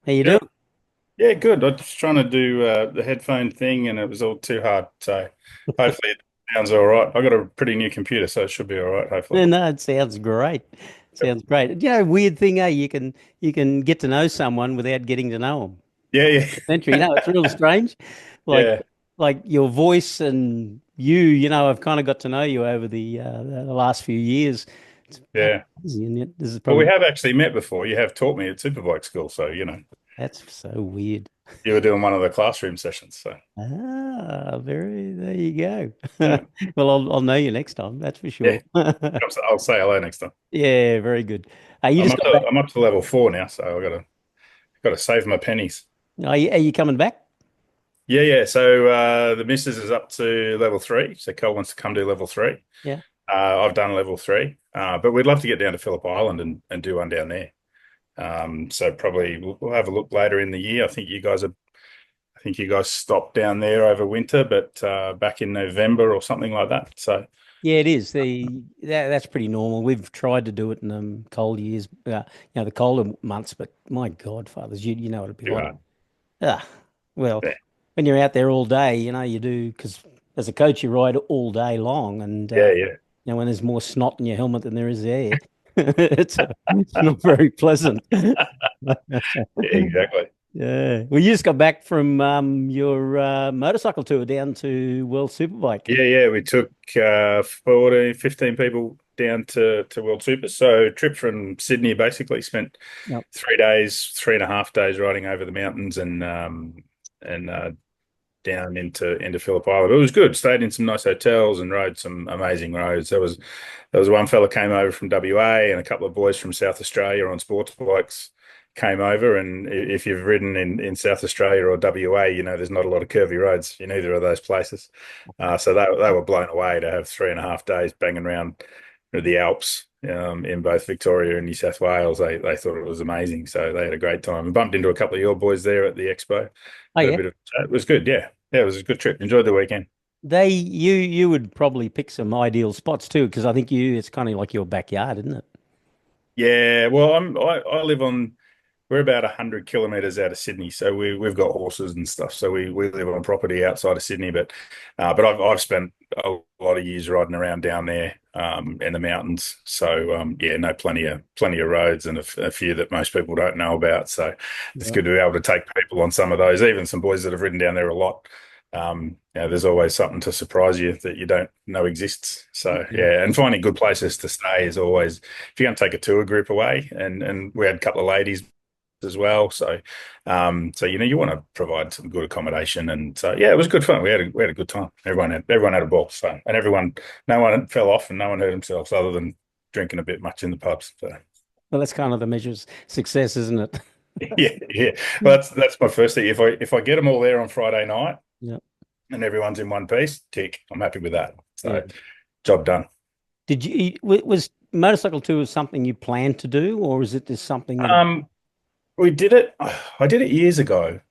How you Yeah, doing? yeah, good. I was just trying to do the headphone thing, and it was all too hard. So hopefully it sounds all right. I got a pretty new computer, so it should be all right. Hopefully. No, no, it sounds great. Sounds great. Weird thing, you can get to know someone without getting to know them. Yeah, Century, yeah, it's real strange. Like yeah, like your voice and I've kind of got to know you over the last few years. It's yeah. crazy, and yet this is Well, we probably have actually met before. You have taught me at Superbike school, so that's so weird. you were doing one of the classroom sessions. So There you go. yeah, Well, I'll know you next time, that's for yeah. sure. I'll say hello next time. Yeah, very good. You just got back. I'm up to level 4 now, so I gotta save my pennies. Are you coming back? Yeah, yeah. So the missus is up to level 3. So Cole wants to come do level 3. Yeah. I've done level 3, but we'd love to get down to Phillip Island and do one down there. So probably we'll have a look later in the year. I think you guys stopped down there over winter, but back in November or something like that. So Yeah, it is. That's pretty normal. We've tried to do it in cold years, the colder months, but my God, fathers, you know what it'd be too like. hard. Ah, well, Yeah, when you're out there all day, you do because as a coach you ride all day long, and yeah, yeah. when there's more snot in your helmet than there is air, it's not very pleasant. Yeah, exactly. Yeah. Well, you just got back from your motorcycle tour down to World Superbike. Yeah, yeah. We took 14, 15 people down to World Super. So trip from Sydney, basically spent Yep. 3 days, 3.5 days riding over the mountains and down into Phillip Island. It was good. Stayed in some nice hotels and rode some amazing roads. There was one fella came over from WA and a couple of boys from South Australia on sports bikes came over. And if you've ridden in South Australia or WA, there's not a lot of curvy roads in either of those places. So they were blown away to have 3.5 days banging around the Alps. In both Victoria and New South Wales, they thought it was amazing. So they had a great time. We bumped into a couple of your boys there at the expo. Oh Had a yeah. bit of chat. It was good. Yeah, yeah, it was a good trip. Enjoyed the weekend. You would probably pick some ideal spots too, because I think it's kind of like your backyard, isn't it? Yeah, well, I live on. We're about 100 kilometers out of Sydney, so we've got horses and stuff. So we live on property outside of Sydney, but I've spent a lot of years riding around down there in the mountains. So yeah, no, plenty of roads and a few that most people don't know about. So it's Yeah. good to be able to take people on some of those. Even some boys that have ridden down there a lot. There's always something to surprise you that you don't know exists. So Yeah. yeah, and finding good places to stay is always if you're going to take a tour group away, and we had a couple of ladies as well. So you want to provide some good accommodation, and so yeah, it was good fun. We had a good time. Everyone had a ball. So and no one fell off, and no one hurt themselves other than drinking a bit much in the pubs. So Well, that's kind of the measure of success, isn't it? yeah, yeah. Well, that's my first thing. If I get them all there on Friday night Yeah. and everyone's in one piece, tick. I'm happy with that. Yeah. So job done. Was motorcycle tour something you planned to do, or is it just something that? Um, we did it. I did it years ago.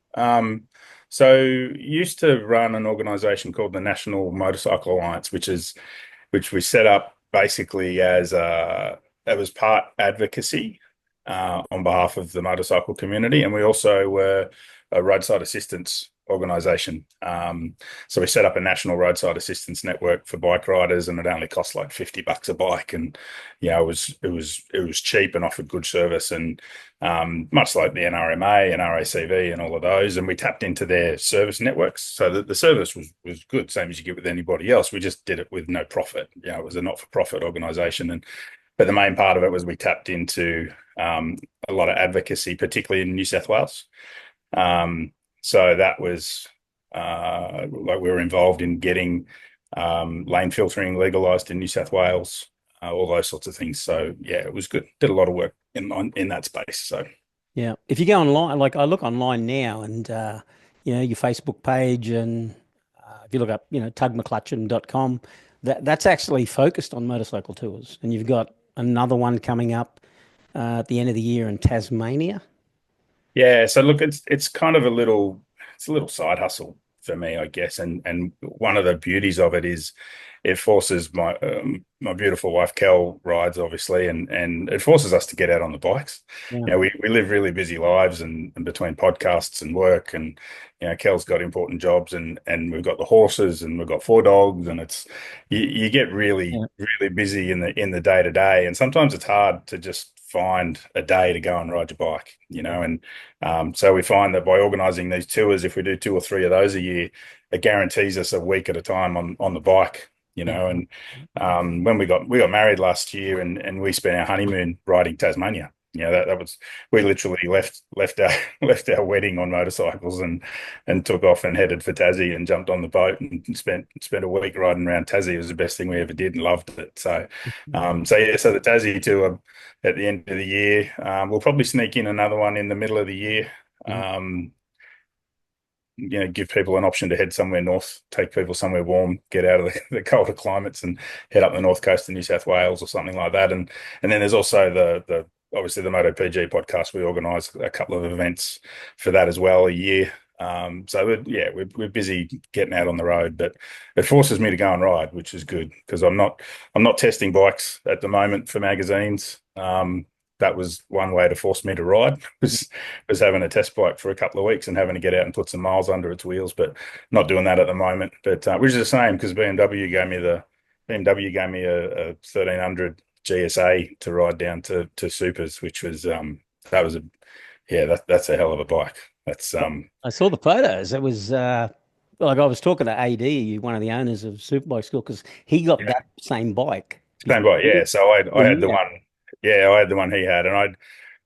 So used to run an organization called the National Motorcycle Alliance, which we set up basically as it was part advocacy on behalf of the motorcycle community, and we also were a roadside assistance organization. So we set up a national roadside assistance network for bike riders, and it only cost like $50 a bike, and yeah, it was cheap and offered good service, and much like the NRMA and RACV and all of those, and we tapped into their service networks, so that the service was good, same as you get with anybody else. We just did it with no profit. It was a not-for-profit organization, and but the main part of it was we tapped into a lot of advocacy, particularly in New South Wales. Um, so that was like we were involved in getting lane filtering legalised in New South Wales, all those sorts of things. So yeah, it was good. Did a lot of work in that space. So Yeah. If you go online, like I look online now, and your Facebook page, and if you look up, tugmcclutchin.com, that's actually focused on motorcycle tours, and you've got another one coming up at the end of the year in Tasmania. yeah, so look, it's kind of a little side hustle for me, I guess. And one of the beauties of it is it forces my beautiful wife Kel rides obviously, and it forces us to get out on the bikes. Yeah. We live really busy lives, and between podcasts and work, and Kel's got important jobs, and we've got the horses, and we've got 4 dogs, and it's you get Yeah. really busy in the day to day, and sometimes it's hard to just find a day to go and ride your bike, and so we find that by organising these tours, if we do 2 or 3 of those a year, it guarantees us a week at a time on the bike, Yeah. and when we got married last year, and we spent our honeymoon riding Tasmania. That was, we literally left our left our wedding on motorcycles, and took off and headed for Tassie, and jumped on the boat and spent a week riding around Tassie. It was the best thing we ever did, and loved it. So the Tassie tour at the end of the year, we'll probably sneak in another one in the middle of the year. Yeah. Give people an option to head somewhere north, take people somewhere warm, get out of the colder climates, and head up the north coast of New South Wales or something like that. And then there's also the obviously the MotoPG podcast. We organise a couple of events for that as well a year. So we're busy getting out on the road, but it forces me to go and ride, which is good, because I'm not testing bikes at the moment for magazines. That was one way to force me to ride, was having a test bike for a couple of weeks and having to get out and put some miles under its wheels, but not doing that at the moment. But which is the same, because BMW gave me a 1300 GSA to ride down to supers, which was that's a hell of a bike. That's I saw the photos. It was like I was talking to AD, one of the owners of Superbike School, because he got that same bike. Same bike, yeah. So I had the Yeah. one, yeah, I had the one he had, and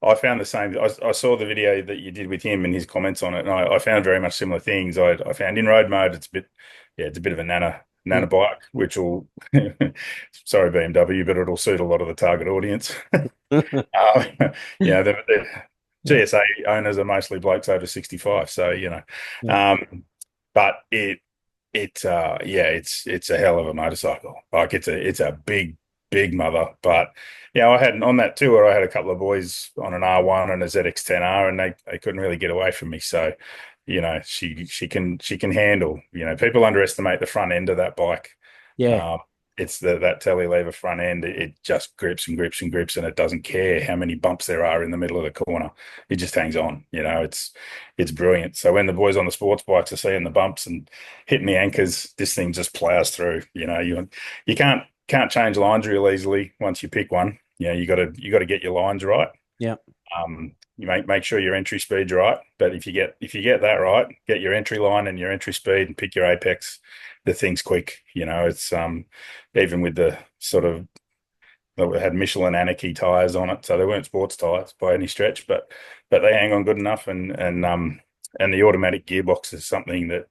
I found the same. I saw the video that you did with him and his comments on it, and I found very much similar things. I found in road mode, it's a bit of a nana bike, which will, sorry BMW, but it'll suit a lot of the target audience. The GSA owners are mostly blokes over 65, so Yeah. but it's a hell of a motorcycle. Like it's a big mother. But I had on that tour, I had a couple of boys on an R1 and a ZX10R, and they couldn't really get away from me. So she can handle. People underestimate the front end of that bike. Yeah. It's that telly lever front end. It just grips and grips and grips, and it doesn't care how many bumps there are in the middle of the corner. It just hangs on. It's brilliant. So when the boys on the sports bikes are seeing the bumps and hitting the anchors, this thing just plows through. You can't change lines real easily once you pick one. You got to get your lines right. Yeah. You make sure your entry speed's right. But if you get that right, get your entry line and your entry speed, and pick your apex, the thing's quick. It's even with the sort of, it had Michelin Anarchy tires on it, so they weren't sports tires by any stretch, but they hang on good enough. And the automatic gearbox is something that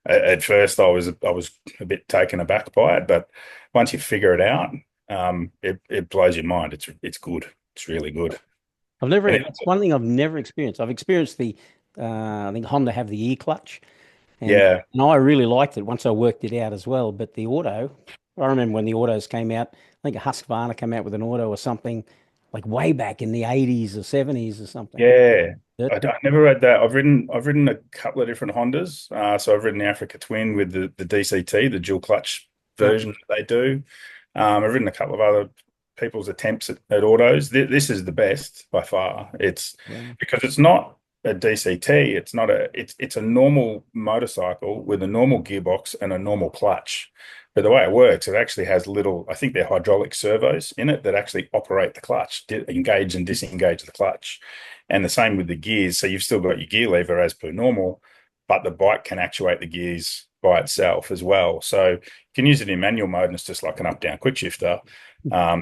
at first I was a bit taken aback by it, but once you figure it out, it blows your mind. It's good. It's really good. It's one thing I've never experienced. I've experienced I think Honda have the e-clutch, and I really liked it once I worked it out as well. But the auto, I remember when the autos came out. I think a Husqvarna came out with an auto or something, like way back in the 80s or 70s or something. Yeah, I never read that. I've ridden a couple of different Hondas. So I've ridden the Africa Twin with the DCT, the dual clutch version that they do. I've ridden a couple of other people's attempts at autos. This is the best by far. It's because it's not a DCT. It's a normal motorcycle with a normal gearbox and a normal clutch. But the way it works, it actually has I think they're hydraulic servos in it that actually operate the clutch, engage and disengage the clutch. And the same with the gears. So you've still got your gear lever as per normal, but the bike can actuate the gears by itself as well. So you can use it in manual mode, and it's just like an up-down quick shifter,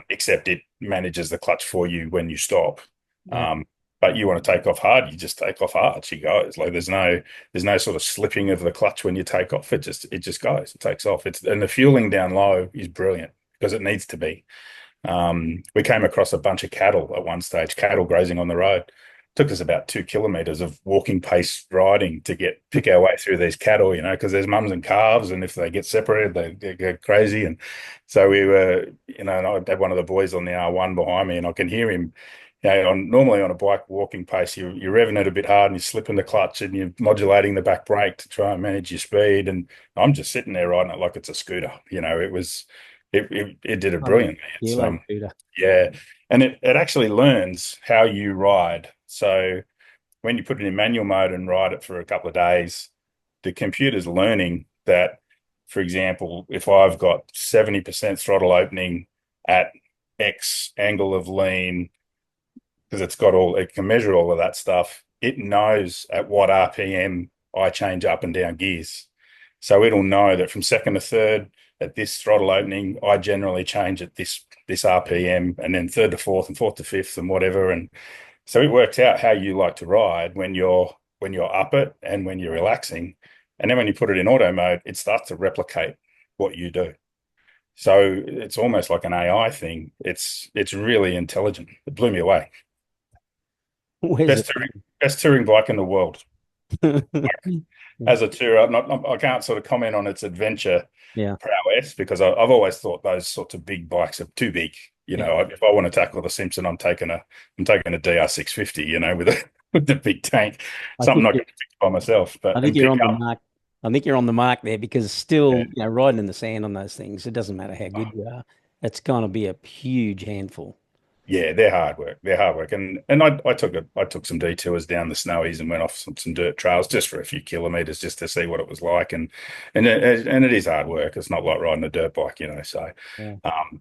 except it manages the clutch for you when you stop. But you want to take off hard, you just take off hard. She goes. Like there's no sort of slipping of the clutch when you take off. It just goes. It takes off. And the fueling down low is brilliant because it needs to be. We came across a bunch of cattle at one stage, cattle grazing on the road. Took us about 2 kilometers of walking pace riding to pick our way through these cattle, because there's mums and calves, and if they get separated, they go crazy. And so we were, and I had one of the boys on the R1 behind me, and I can hear him Normally on a bike walking pace, you're revving it a bit hard and you're slipping the clutch and you're modulating the back brake to try and manage your speed. And I'm just sitting there riding it like it's a scooter. It did it Oh, brilliantly. It's kilo shooter. yeah, and it actually learns how you ride. So when you put it in manual mode and ride it for a couple of days, the computer's learning that, for example, if I've got 70% throttle opening at X angle of lean, because it can measure all of that stuff, it knows at what RPM I change up and down gears. So it'll know that from second to third at this throttle opening, I generally change at this RPM, and then third to fourth and fourth to fifth and whatever. And so it works out how you like to ride when you're up it and when you're relaxing. And then when you put it in auto mode, it starts to replicate what you do. So it's almost like an AI thing. It's really intelligent. It blew me away. Where's Best touring bike in the world. it? As a tourer, I can't sort of comment on its adventure Yeah. prowess because I've always thought those sorts of big bikes are too big. Yeah. If I want to tackle the Simpson, I'm taking a DR650, with with the big tank. I Something think I you can fix by myself, I but think and you're pick on the up. mark. I think you're on the mark there because Yeah. still, riding in the sand on those things, it doesn't matter how good you are. It's going to be a huge handful. Yeah, they're hard work. They're hard work, and I took some detours down the snowies and went off some dirt trails just for a few kilometers just to see what it was like, and it is hard work. It's not like riding a dirt bike. So, Yeah.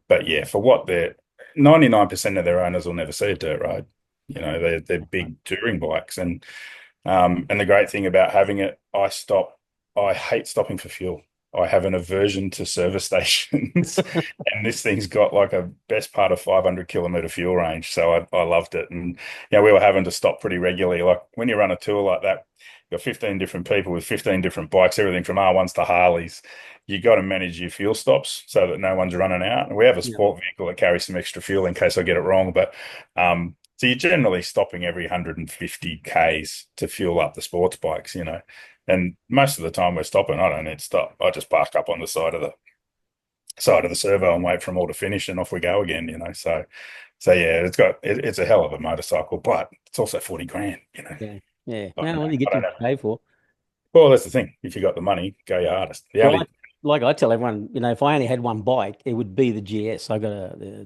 but yeah, for what they're 99% of their owners will never see a dirt road. They're big touring bikes, and the great thing about having it, I hate stopping for fuel. I have an aversion to service stations, and this thing's got like a best part of 500 kilometer fuel range. So I loved it. And, we were having to stop pretty regularly. Like when you run a tour like that, you've got 15 different people with 15 different bikes, everything from R1s to Harleys. You got to manage your fuel stops so that no one's running out. And we have a Yeah. sport vehicle that carries some extra fuel in case I get it wrong. But so you're generally stopping every 150 Ks to fuel up the sports bikes. And most of the time we're stopping, I don't need to stop. I just park up on the side of the servo and wait for them all to finish, and off we go again. So yeah, it's a hell of a motorcycle, but it's also 40 grand. Yeah. Yeah. I don't No, know. well, you get I don't to know. pay for. Well, that's the thing. If you got the money, go your hardest. The Well, only like I tell everyone, if I only had one bike, it would be the GS. I got the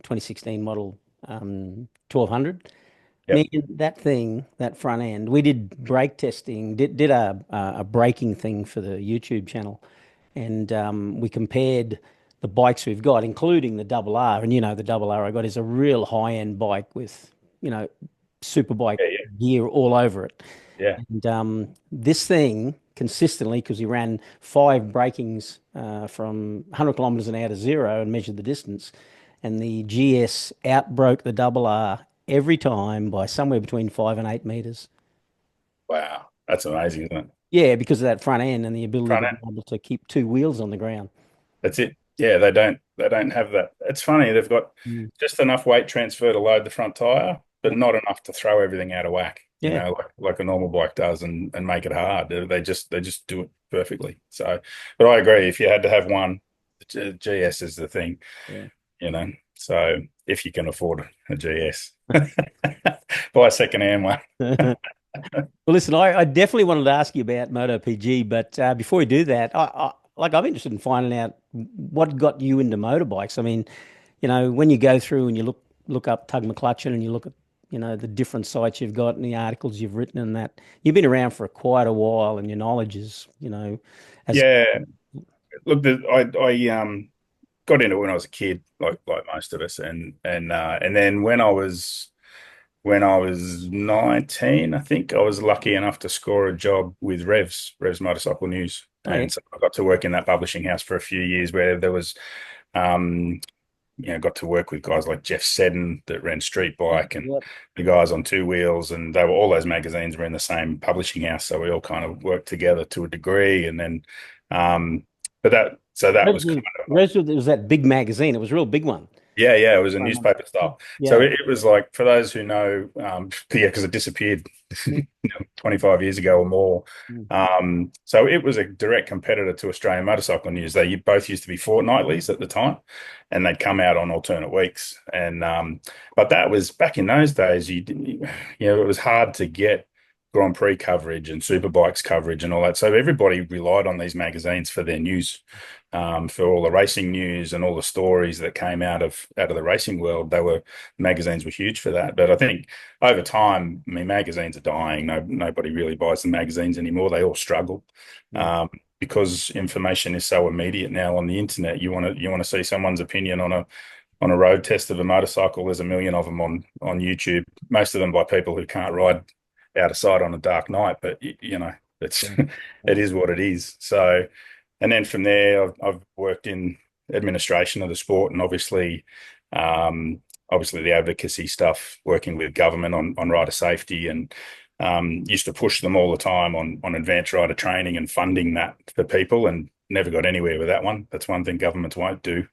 2016 model 1200. Man, Yep. that thing, that front end, we did brake testing, did a braking thing for the YouTube channel, and we compared the bikes we've got, including the double R. And the double R I got is a real high end bike with super bike Yeah, yeah, gear all over it. yeah. And this thing consistently, because he ran 5 breakings from 100 kilometers an hour to zero and measured the distance, and the GS outbroke the double R every time by somewhere between 5 and 8 meters. Wow, that's amazing, isn't it? Yeah, because of that front end and the ability Front to be end. able to keep 2 wheels on the ground. That's it. Yeah, they don't have that. It's funny, they've got Mm. just enough weight transfer to load the front tire, but Yeah. not enough to throw everything out of whack, Yeah. like a normal bike does and make it hard. They just do it perfectly. So, but I agree, if you had to have one, the GS is the thing, Yeah. So if you can afford a GS, buy a second-hand one. Well, listen, I definitely wanted to ask you about MotoPG, but before we do that, I'm interested in finding out what got you into motorbikes. I mean, when you go through and you look up Tug McClutchin and you look at the different sites you've got and the articles you've written and that you've been around for quite a while and your knowledge is as Yeah, look, I got into it when I was a kid, like most of us, and then when I was 19, I think I was lucky enough to score a job with Revs Motorcycle News. oh yeah, And so I got to work in that publishing house for a few years where there was, um, got to work with guys like Jeff Seddon that ran Street Bike and yep, the guys on Two Wheels. And all those magazines were in the same publishing house. So we all kind of worked together to a degree. And then, but that was kind of, Revs was that big magazine. It was a real big one. Yeah, it was a So much. newspaper style. So Yeah. it was like, for those who know, yeah, because it disappeared Mm, 25 years ago or more. mm, So it was a direct competitor to Australian Motorcycle News. They both used to be fortnightlies at the time, and they'd come out on alternate weeks. And but that was back in those days. It was hard to get Grand Prix coverage and Superbikes coverage and all that. So everybody relied on these magazines for their news, for all the racing news and all the stories that came out of the racing world. Magazines were huge for that. But I think over time, I mean, magazines are dying. Nobody really buys the magazines anymore. They all struggle. mm, Because information is so immediate now on the internet. You want to see someone's opinion on a road test of a motorcycle. There's a million of them on YouTube. Most of them by people who can't ride out of sight on a dark night. But it's yeah, it yeah, is what it is. So, and then from there, I've worked in administration of the sport, and obviously the advocacy stuff, working with government on rider safety, and used to push them all the time on advanced rider training and funding that for people, and never got anywhere with that one. That's one thing governments won't do,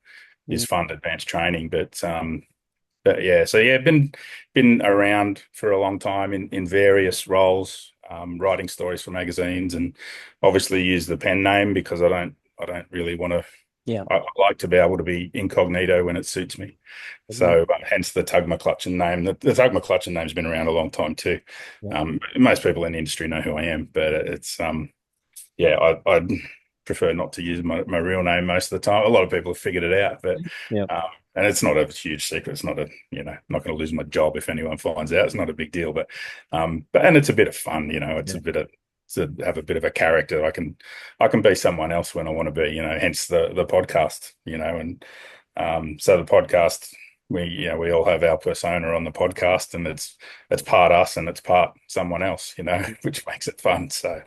is mm, fund advanced training. But yeah, so yeah, been around for a long time in various roles, writing stories for magazines, and obviously use the pen name because I don't really want to. yeah, I like to be able to be incognito when it suits me. agree. So hence the Tug McClutchin name. The Tug McClutchin name's been around a long time too. Yeah, Most people in the industry know who I am, but it's yeah, I'd prefer not to use my real name most of the time. A lot of people have figured it out, but yeah, and it's not a huge secret. It's not not going to lose my job if anyone finds out. It's not a big deal, but and it's a bit of fun, It's yeah, a bit of to have a bit of a character. I can be someone else when I want to be, hence the podcast, and so the podcast, we all have our persona on the podcast, and it's part us and it's part someone else, which makes it fun. So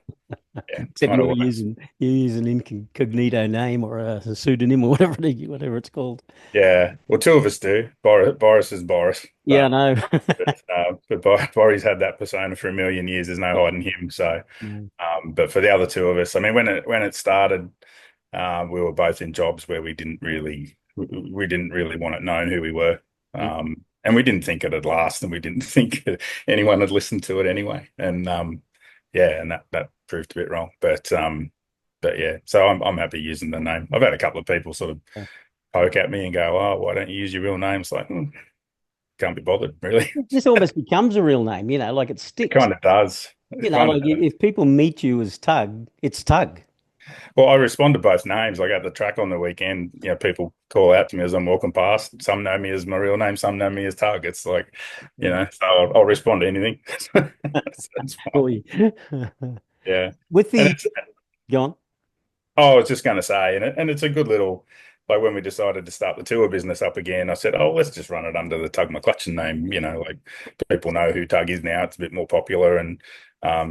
yeah, it's except kind of what. you use an incognito name or a pseudonym or whatever it's called. Yeah, well, two of us do. Boris is Boris, Yeah, I know. but Boris had that persona for a million years. There's no hiding him. So, Mm, but for the other two of us, I mean, when it started, we were both in jobs where we didn't really want it known who we were, mm, and we didn't think it'd last, and we didn't think anyone would listen to it anyway. And yeah, and that proved a bit wrong. But yeah, so I'm happy using the name. I've had a couple of people sort of yeah. poke at me and go, "Oh, why don't you use your real name?" It's like, can't be bothered, really. It just almost becomes a real name, like it It sticks. kind of does. It kind of Like does. if people meet you as Tug, it's Tug. Well, I respond to both names. Like at the track on the weekend, people call out to me as I'm walking past. Some know me as my real name, some know me as Tug. It's like, Yeah. so I'll respond to anything. That's fine. For you. Yeah. With And the it's, go on. I was just going to say, and it's a good little, like when we decided to start the tour business up again, I said, oh, let's just run it under the Tug McClutchin name. Like people know who Tug is now. It's a bit more popular. And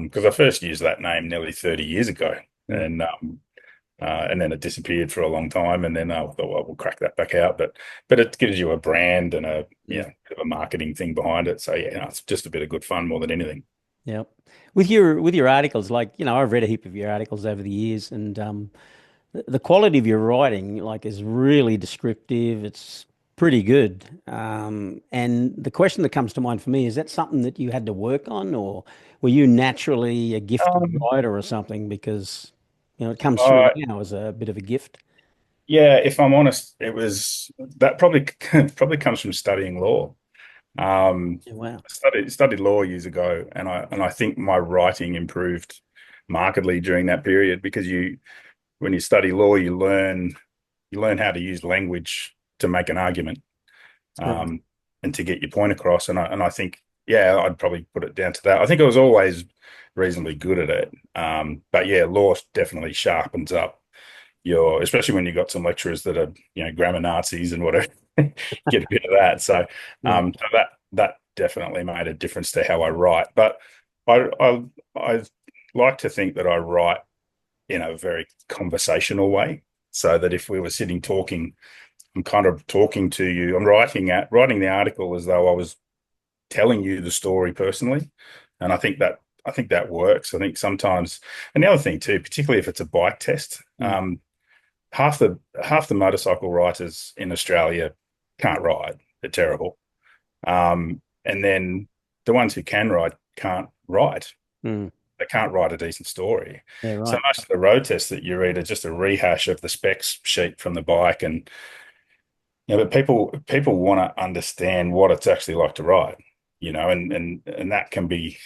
because I first used that name nearly 30 years ago. Mm, And then it disappeared for a long time, and then I thought, well, we'll crack that back out. But it gives you a brand and a mm, bit of a marketing thing behind it. So yeah, it's just a bit of good fun more than anything. yeah. With your articles, like, I've read a heap of your articles over the years, and the quality of your writing, like, is really descriptive. It's pretty good. And the question that comes to mind for me, is that something that you had to work on, or were you naturally a gifted Um, writer or something? Because, it comes through uh, now as a bit of a gift. yeah, if I'm honest, it was that probably probably comes from studying law. Yeah, wow. Studied law years ago, and I think my writing improved markedly during that period because when you study law, you learn how to use language to make an argument, Right. um, and to get your point across. And I think, yeah, I'd probably put it down to that. I think I was always reasonably good at it. But yeah, law definitely sharpens up especially when you've got some lecturers that are, grammar Nazis and whatever, get a bit of that. Yeah. So that definitely made a difference to how I write. But I like to think that I write in a very conversational way, so that if we were sitting talking, I'm kind of talking to you. I'm writing the article as though I was telling you the story personally, and I think that works. I think sometimes, and the other thing too, particularly if it's a bike test, Mm, half the motorcycle writers in Australia can't ride. They're terrible. And then the ones who can ride can't ride. Mm. They can't write a decent story. Yeah, So right. most of the road tests that you read are just a rehash of the specs sheet from the bike, and but people want to understand what it's actually like to ride, and that can be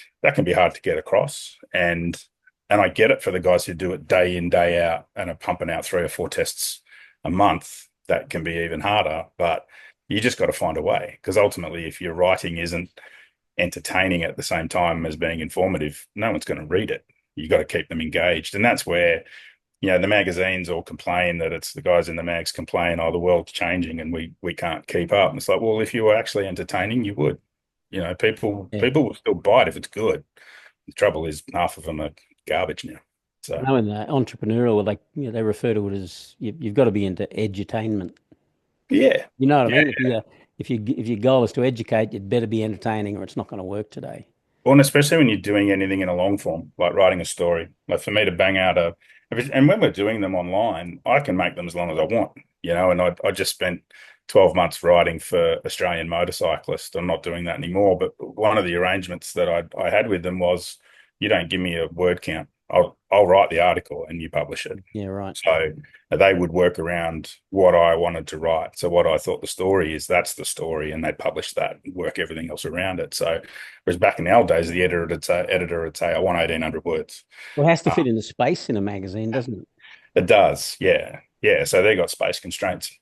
hard to get across. And I get it for the guys who do it day in, day out and are pumping out 3 or 4 tests a month. That can be even harder, but you just got to find a way, because ultimately, if your writing isn't entertaining at the same time as being informative, no one's going to read it. You got to keep them engaged. And that's where, the magazines all complain that it's the guys in the mags complain, oh, the world's changing and we can't keep up. And it's like, well, if you were actually entertaining, you would. People Yeah. people will still buy it if it's good. The trouble is half of them are garbage now. I So know in the entrepreneurial, like they refer to it as you've got to be into edutainment. yeah, You know what I yeah. mean? If your goal is to educate, you'd better be entertaining, or it's not going to work today. Well, and especially when you're doing anything in a long form, like writing a story. Like for me to bang out and when we're doing them online, I can make them as long as I want, and I just spent 12 months writing for Australian Motorcyclist. I'm not doing that anymore. But one of the arrangements that I had with them was, you don't give me a word count. I'll write the article and you publish it. Yeah, right. So they would work around what I wanted to write. So what I thought the story is, that's the story, and they publish that and work everything else around it. So whereas back in the old days, the editor would say, I want 1,800 words. Well, it has to Uh, fit in the space in a magazine, doesn't it? it does, yeah, yeah. So they got space constraints,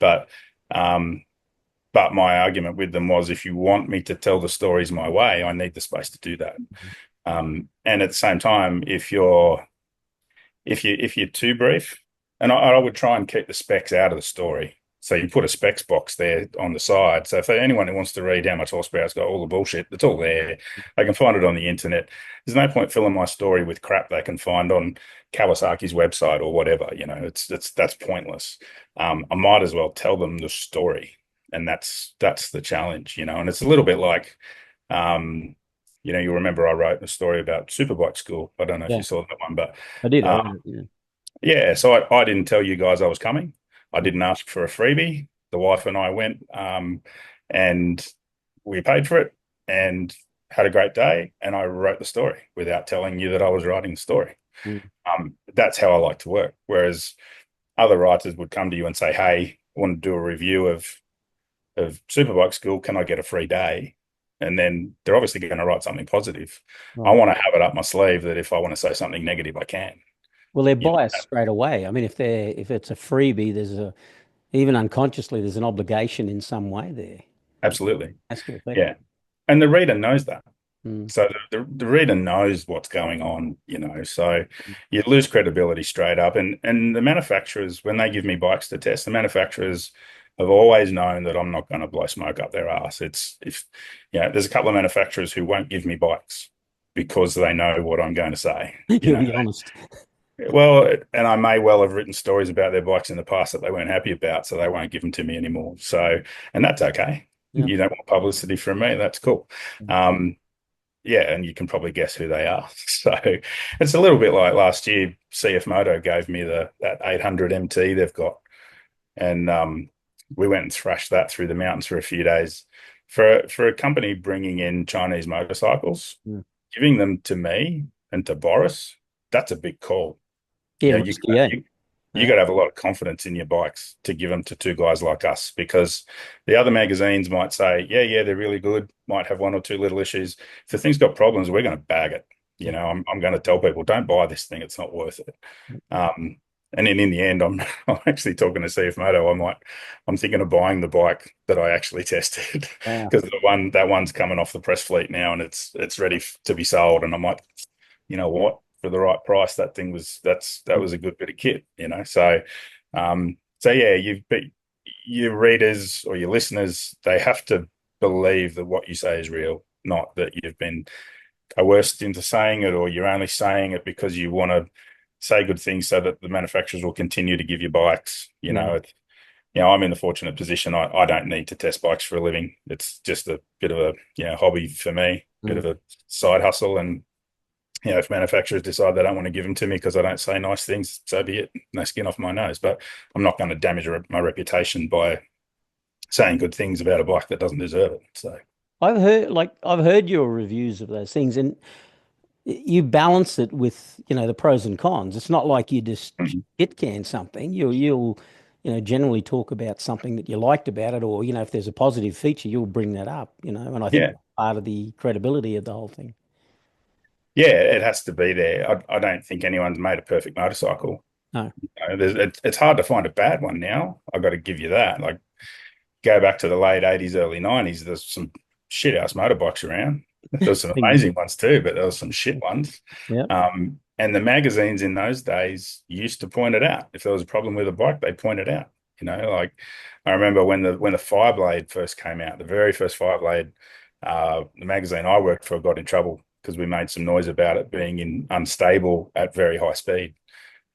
um, but my argument with them was, if you want me to tell the stories my way, I need the space to do that. And at the same time, if you're too brief, and I would try and keep the specs out of the story. So you put a specs box there on the side. So for anyone who wants to read how much horsepower it's got, all the bullshit, it's all there. They can find it on the internet. There's no point filling my story with crap they can find on Kawasaki's website or whatever. That's pointless. I might as well tell them the story, and that's the challenge. And it's a little bit like, you remember I wrote a story about Superbike School. I don't know if Yeah, you saw that one, but I did. I uh, read it. Yeah. yeah, so I didn't tell you guys I was coming. I didn't ask for a freebie. The wife and I went, and we paid for it and had a great day. And I wrote the story without telling you that I was writing the story. Mm. That's how I like to work. Whereas other writers would come to you and say, hey, I want to do a review of Superbike School. Can I get a free day? And then they're obviously going to write something positive. I Right. want to have it up my sleeve that if I want to say something negative, I can. Well, they're You know, biased straight away. I mean, if it's a freebie, even unconsciously, there's an obligation in some way there. It absolutely. has to affect Yeah. And the reader knows that. them. So the reader knows what's going on. So you lose credibility straight up. And the manufacturers, when they give me bikes to test, the manufacturers have always known that I'm not going to blow smoke up their ass. There's a couple of manufacturers who won't give me bikes because they know what I'm going to say. You'll be honest. Well, and I may well have written stories about their bikes in the past that they weren't happy about, so they won't give them to me anymore. So, and that's okay. Yeah. You don't want publicity from me. That's cool. Yeah, and you can probably guess who they are. So it's a little bit like last year, CF Moto gave me that 800 MT they've got, and we went and thrashed that through the mountains for a few days. For a company bringing in Chinese motorcycles, Mm. giving them to me and to Boris, that's a big call. Yeah, You risky, yeah. you got to have a lot of confidence in your bikes to give them to two guys like us, because the other magazines might say, yeah, they're really good, might have one or two little issues. If the thing's got problems, we're going to bag it. I'm going to tell people, don't buy this thing. It's not worth it. And then in the end, I'm actually talking to CF Moto. I'm thinking of buying the bike that I actually tested, Wow. because that one's coming off the press fleet now, and it's ready to be sold. And I'm like, you know what? For the right price, that was a good bit of kit. So yeah, but your readers or your listeners, they have to believe that what you say is real, not that you've been coerced into saying it, or you're only saying it because you want to say good things so that the manufacturers will continue to give you bikes. Yeah. I'm in the fortunate position. I don't need to test bikes for a living. It's just a bit of a hobby for me, bit of a side hustle. And if manufacturers decide they don't want to give them to me because I don't say nice things, so be it. No skin off my nose. But I'm not going to damage my reputation by saying good things about a bike that doesn't deserve it. So I've heard your reviews of those things, and you balance it with, the pros and cons. It's not like you just mhm. shit can something. You'll generally talk about something that you liked about it, or, if there's a positive feature, you'll bring that up, and I think Yeah, that's part of the credibility of the whole thing. yeah, it has to be there. I don't think anyone's made a perfect motorcycle. No. It's hard to find a bad one now. I've got to give you that. Like, go back to the late 80s, early 90s, there's some shit house motorbikes around. There's some amazing ones too, but there was some shit ones. Yeah. And the magazines in those days used to point it out. If there was a problem with a bike, they point it out. Like, I remember when the Fireblade first came out, the very first Fireblade, the magazine I worked for got in trouble because we made some noise about it being unstable at very high speed.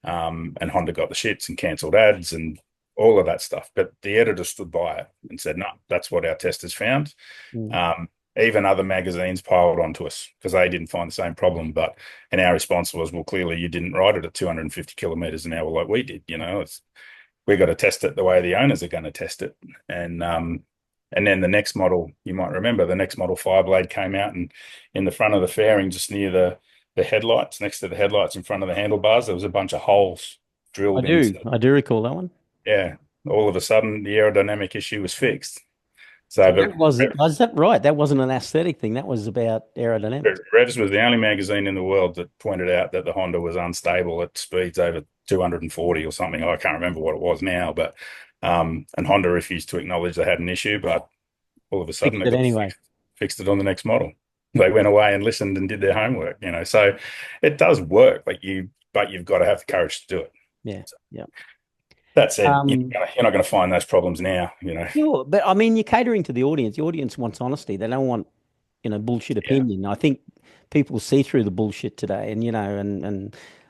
And Honda got the shits and cancelled ads and all of that stuff. But the editor stood by it and said, no, that's what our testers found. Mm. Even other magazines piled onto us because they didn't find the same problem. And our response was, well, clearly you didn't ride it at 250 kilometers an hour like we did. We got to test it the way the owners are going to test it. And then the next model, you might remember, the next model Fireblade came out, and in the front of the fairing, just near the headlights, next to the headlights in front of the handlebars, there was a bunch of holes I drilled do. into. I do recall that one. Yeah, all of a sudden the aerodynamic issue was fixed. So So, that was that right? That wasn't an aesthetic thing. That was about but aerodynamics. Revs was the only magazine in the world that pointed out that the Honda was unstable at speeds over 240 or something. I can't remember what it was now, but and Honda refused to acknowledge they had an issue, but all of a sudden Fixed they it got anyway. fixed it on the next model. They went away and listened and did their homework. So it does work, but you've got to have the courage to do it. Yeah. Yeah. That said, Um, you're not going to find those problems now. sure, but I mean, you're catering to the audience. The audience wants honesty. They don't want, bullshit Yeah, opinion. I think people see through the bullshit today, and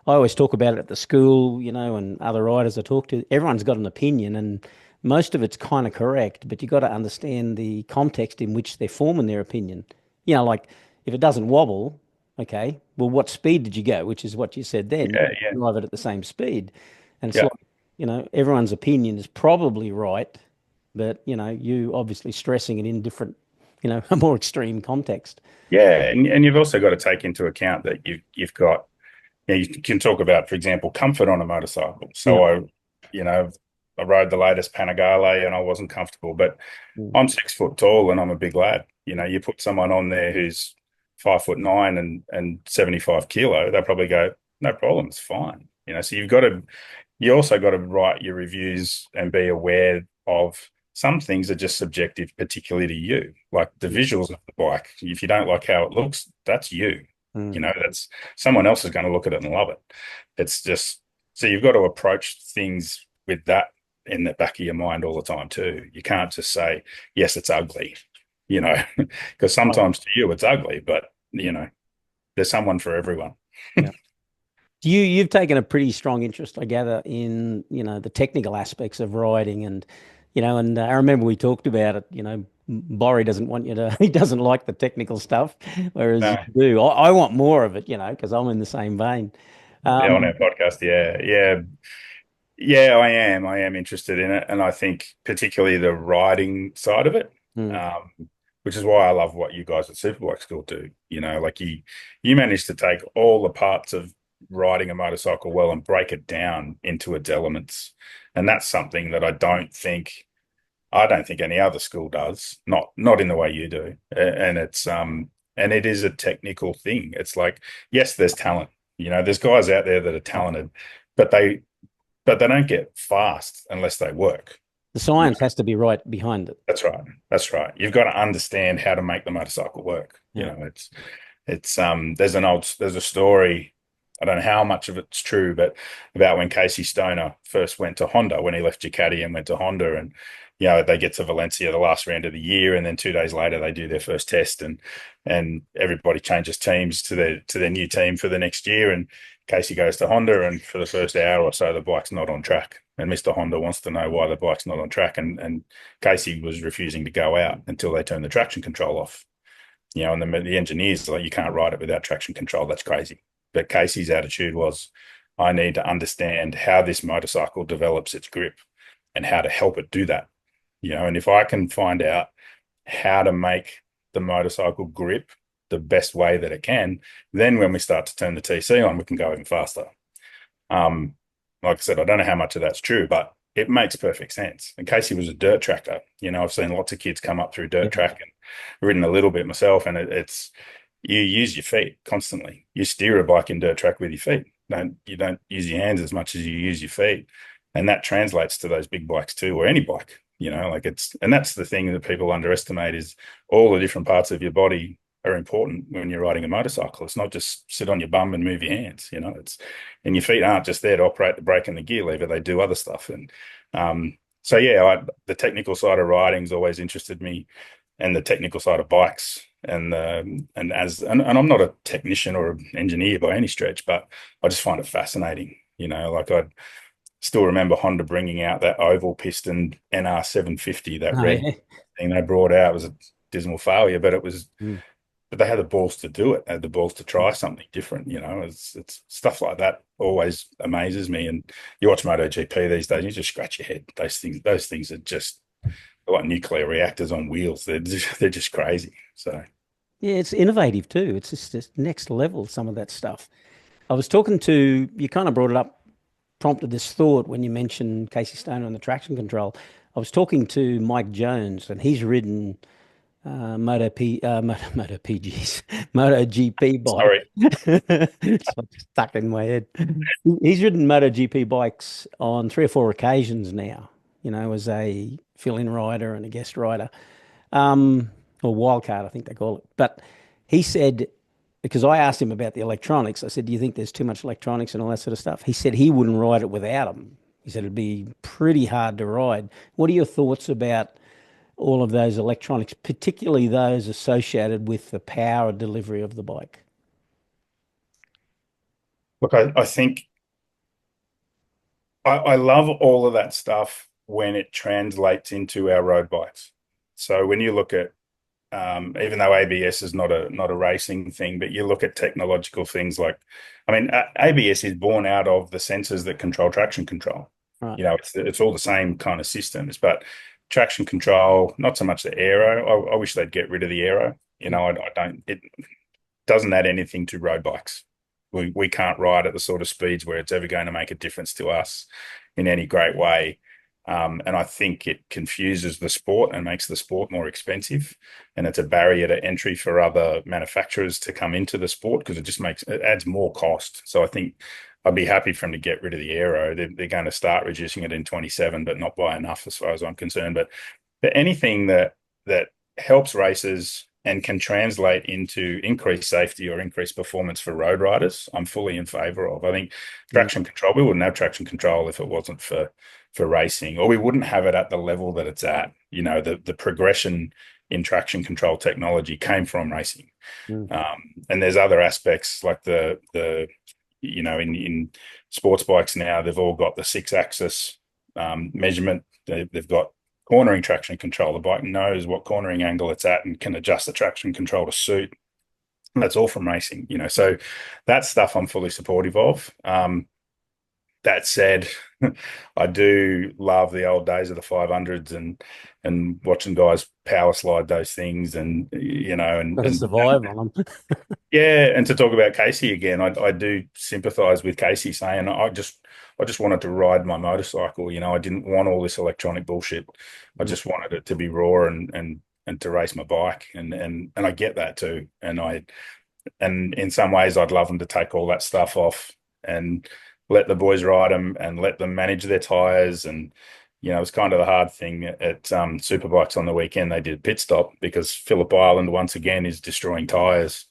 I always talk about it at the school, and other writers I talk to. Everyone's got an opinion, and most of it's kind of correct, but you got to understand the context in which they're forming their opinion. Like if it doesn't wobble, okay, well, what speed did you go? Which is what you said then. You yeah, yeah, drive it at the same speed, and it's yeah. like, everyone's opinion is probably right, but you obviously stressing it in different, a more extreme context. Yeah, and you've also got to take into account that you've got, you can talk about, for example, comfort on a motorcycle. Yeah. So you know, I rode the latest Panigale and I wasn't comfortable, but Mm. I'm 6 foot tall and I'm a big lad. You put someone on there who's 5'9" and 75 kilo, they'll probably go, no problem, it's fine. So you also got to write your reviews and be aware of some things are just subjective, particularly to you, like the visuals of the bike. If you don't like how it looks, that's you. Mm. That's someone else is going to look at it and love it. It's just, so you've got to approach things with that in the back of your mind all the time too. You can't just say, yes, it's ugly, because Right. sometimes to you it's ugly, but there's someone for everyone. Yeah. You've taken a pretty strong interest, I gather, in, the technical aspects of riding, and I remember we talked about it, Borry doesn't want you to, he doesn't like the technical stuff, whereas you No, do. I want more of it, because I'm in the same vein. yeah, on Um, our podcast, yeah, yeah. Yeah, I am. I am interested in it, and I think particularly the riding side of it, mm, um, which is why I love what you guys at Superbike School do. Like you manage to take all the parts of riding a motorcycle well and break it down into its elements, and that's something that I don't think any other school does. Not in the way you do, and it is a technical thing. It's like, yes, there's talent. There's guys out there that are talented, but they don't get fast unless they work. the You science know, has to be right behind it. that's right. That's right. You've got to understand how to make the motorcycle work. Yeah. There's a story. I don't know how much of it's true, but about when Casey Stoner first went to Honda, when he left Ducati and went to Honda, and they get to Valencia the last round of the year, and then 2 days later they do their first test, and everybody changes teams to their new team for the next year, and Casey goes to Honda, and for the first hour or so the bike's not on track, and Mr. Honda wants to know why the bike's not on track, and Casey was refusing to go out until they turned the traction control off. And the engineers are like, you can't ride it without traction control. That's crazy. But Casey's attitude was, I need to understand how this motorcycle develops its grip and how to help it do that. And if I can find out how to make the motorcycle grip the best way that it can, then when we start to turn the TC on, we can go even faster. Um, like I said, I don't know how much of that's true, but it makes perfect sense. And Casey was a dirt tracker. I've seen lots of kids come up through dirt Yeah. track and ridden a little bit myself, and it's you use your feet constantly. You steer a bike in dirt track with your feet. You don't use your hands as much as you use your feet, and that translates to those big bikes too, or any bike. And that's the thing that people underestimate is all the different parts of your body are important when you're riding a motorcycle. It's not just sit on your bum and move your hands. And your feet aren't just there to operate the brake and the gear lever. They do other stuff. And so yeah, the technical side of riding's always interested me, and the technical side of bikes. And I'm not a technician or an engineer by any stretch, but I just find it fascinating. Like I still remember Honda bringing out that oval piston NR 750, that Oh, red yeah. thing they brought out. It was a dismal failure, Mm. but they had the balls to do it. They had the balls to try something different. It's stuff like that always amazes me. And you watch MotoGP these days, you just scratch your head. Those things are just like nuclear reactors on wheels. They're just crazy. So Yeah, it's innovative too. It's just this next level, some of that stuff. I was talking to, you kind of brought it up, prompted this thought when you mentioned Casey Stoner and the traction control. I was talking to Mike Jones, and he's ridden MotoPGs, MotoGP bike. sorry. It's like stuck in my head. He's ridden MotoGP bikes on 3 or 4 occasions now, as a fill-in rider and a guest rider, or wildcard, I think they call it. But he said, because I asked him about the electronics, I said, "Do you think there's too much electronics and all that sort of stuff?" He said he wouldn't ride it without them. He said it'd be pretty hard to ride. What are your thoughts about all of those electronics, particularly those associated with the power delivery of the bike? Look, I think I love all of that stuff when it translates into our road bikes. So when you look at even though ABS is not a racing thing, but you look at technological things like, I mean, ABS is born out of the sensors that control traction control. Right. It's all the same kind of systems, but traction control, not so much the aero. I wish they'd get rid of the aero. I don't. It doesn't add anything to road bikes. We can't ride at the sort of speeds where it's ever going to make a difference to us in any great way. And I think it confuses the sport and makes the sport more expensive. And it's a barrier to entry for other manufacturers to come into the sport because it adds more cost. So I think I'd be happy for them to get rid of the aero. They're going to start reducing it in 27, but not by enough as far as I'm concerned. But anything that helps races and can translate into increased safety or increased performance for road riders, I'm fully in favor of. I think Mm. traction control, we wouldn't have traction control if it wasn't for racing, or we wouldn't have it at the level that it's at. The progression in traction control technology came from racing. Mm. And there's other aspects like in sports bikes now, they've all got the 6-axis measurement. They've got cornering traction control. The bike knows what cornering angle it's at and can adjust the traction control to suit. That's all from racing, so that stuff I'm fully supportive of. That said, I do love the old days of the 500s and watching guys power slide those things and Got to survive on them. yeah, and to talk about Casey again, I do sympathise with Casey saying I just wanted to ride my motorcycle. I didn't want all this electronic bullshit. I Mm. just wanted it to be raw and to race my bike, and I get that too. And in some ways, I'd love them to take all that stuff off and let the boys ride them and let them manage their tires. And it's kind of the hard thing at Superbikes on the weekend. They did a pit stop because Phillip Island once again is destroying tires.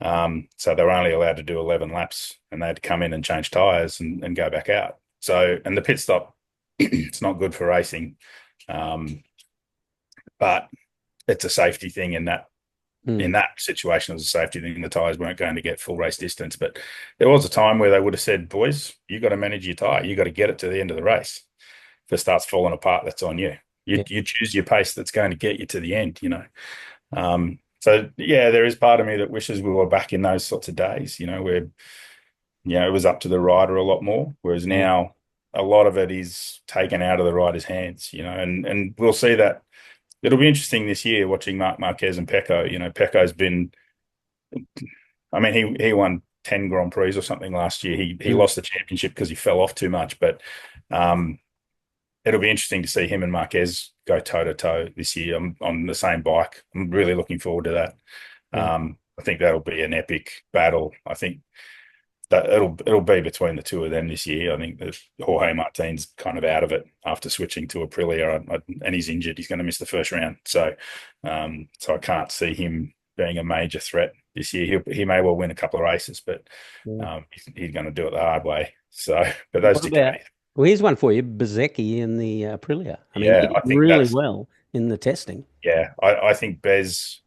So they're only allowed to do 11 laps, and they had to come in and change tires and go back out. So, and the pit stop, it's not good for racing, but it's a safety thing in that. In Mm. that situation, it was a safety thing. The tyres weren't going to get full race distance, but there was a time where they would have said, "Boys, you got to manage your tyre. You got to get it to the end of the race. If it starts falling apart, that's on you. You Yeah. you choose your pace that's going to get you to the end." So yeah, there is part of me that wishes we were back in those sorts of days. Where it was up to the rider a lot more, whereas Yeah. now a lot of it is taken out of the rider's hands, and we'll see that. It'll be interesting this year watching Marc Marquez and Pecco. Pecco's been, I mean, he won 10 Grand Prix or something last year. He Mm. lost the championship because he fell off too much, but um, it'll be interesting to see him and Marquez go toe to toe this year on the same bike. I'm really looking forward to that. Yeah. I think that'll be an epic battle. I think that it'll be between the two of them this year. I think that Jorge Martin's kind of out of it after switching to Aprilia, and he's injured. He's going to miss the first round, so I can't see him being a major threat this year. He may well win a couple of races, but Yeah. he's going to do it the hard way. So, but those What about, Ducati, well, here's one for you, Bezzecchi in the Aprilia. I mean, he yeah, did I think really that's well in the testing. yeah. I think Bez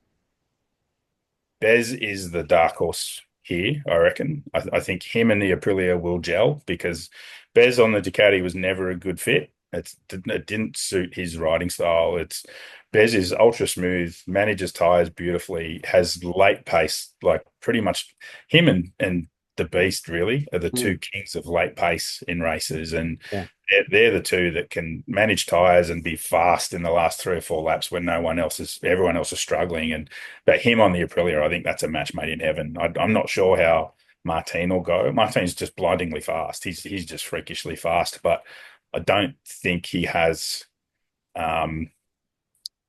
is the dark horse here, I reckon. I think him and the Aprilia will gel because Bez on the Ducati was never a good fit. It didn't suit his riding style. Bez is ultra smooth, manages tires beautifully, has late pace, like pretty much him and the Beast really are the Mm. two kings of late pace in races, and Yeah. they're the two that can manage tires and be fast in the last 3 or 4 laps when everyone else is struggling. But him on the Aprilia, I think that's a match made in heaven. I'm not sure how Martin will go. Martin's just blindingly fast. He's just freakishly fast, but I don't think he has um,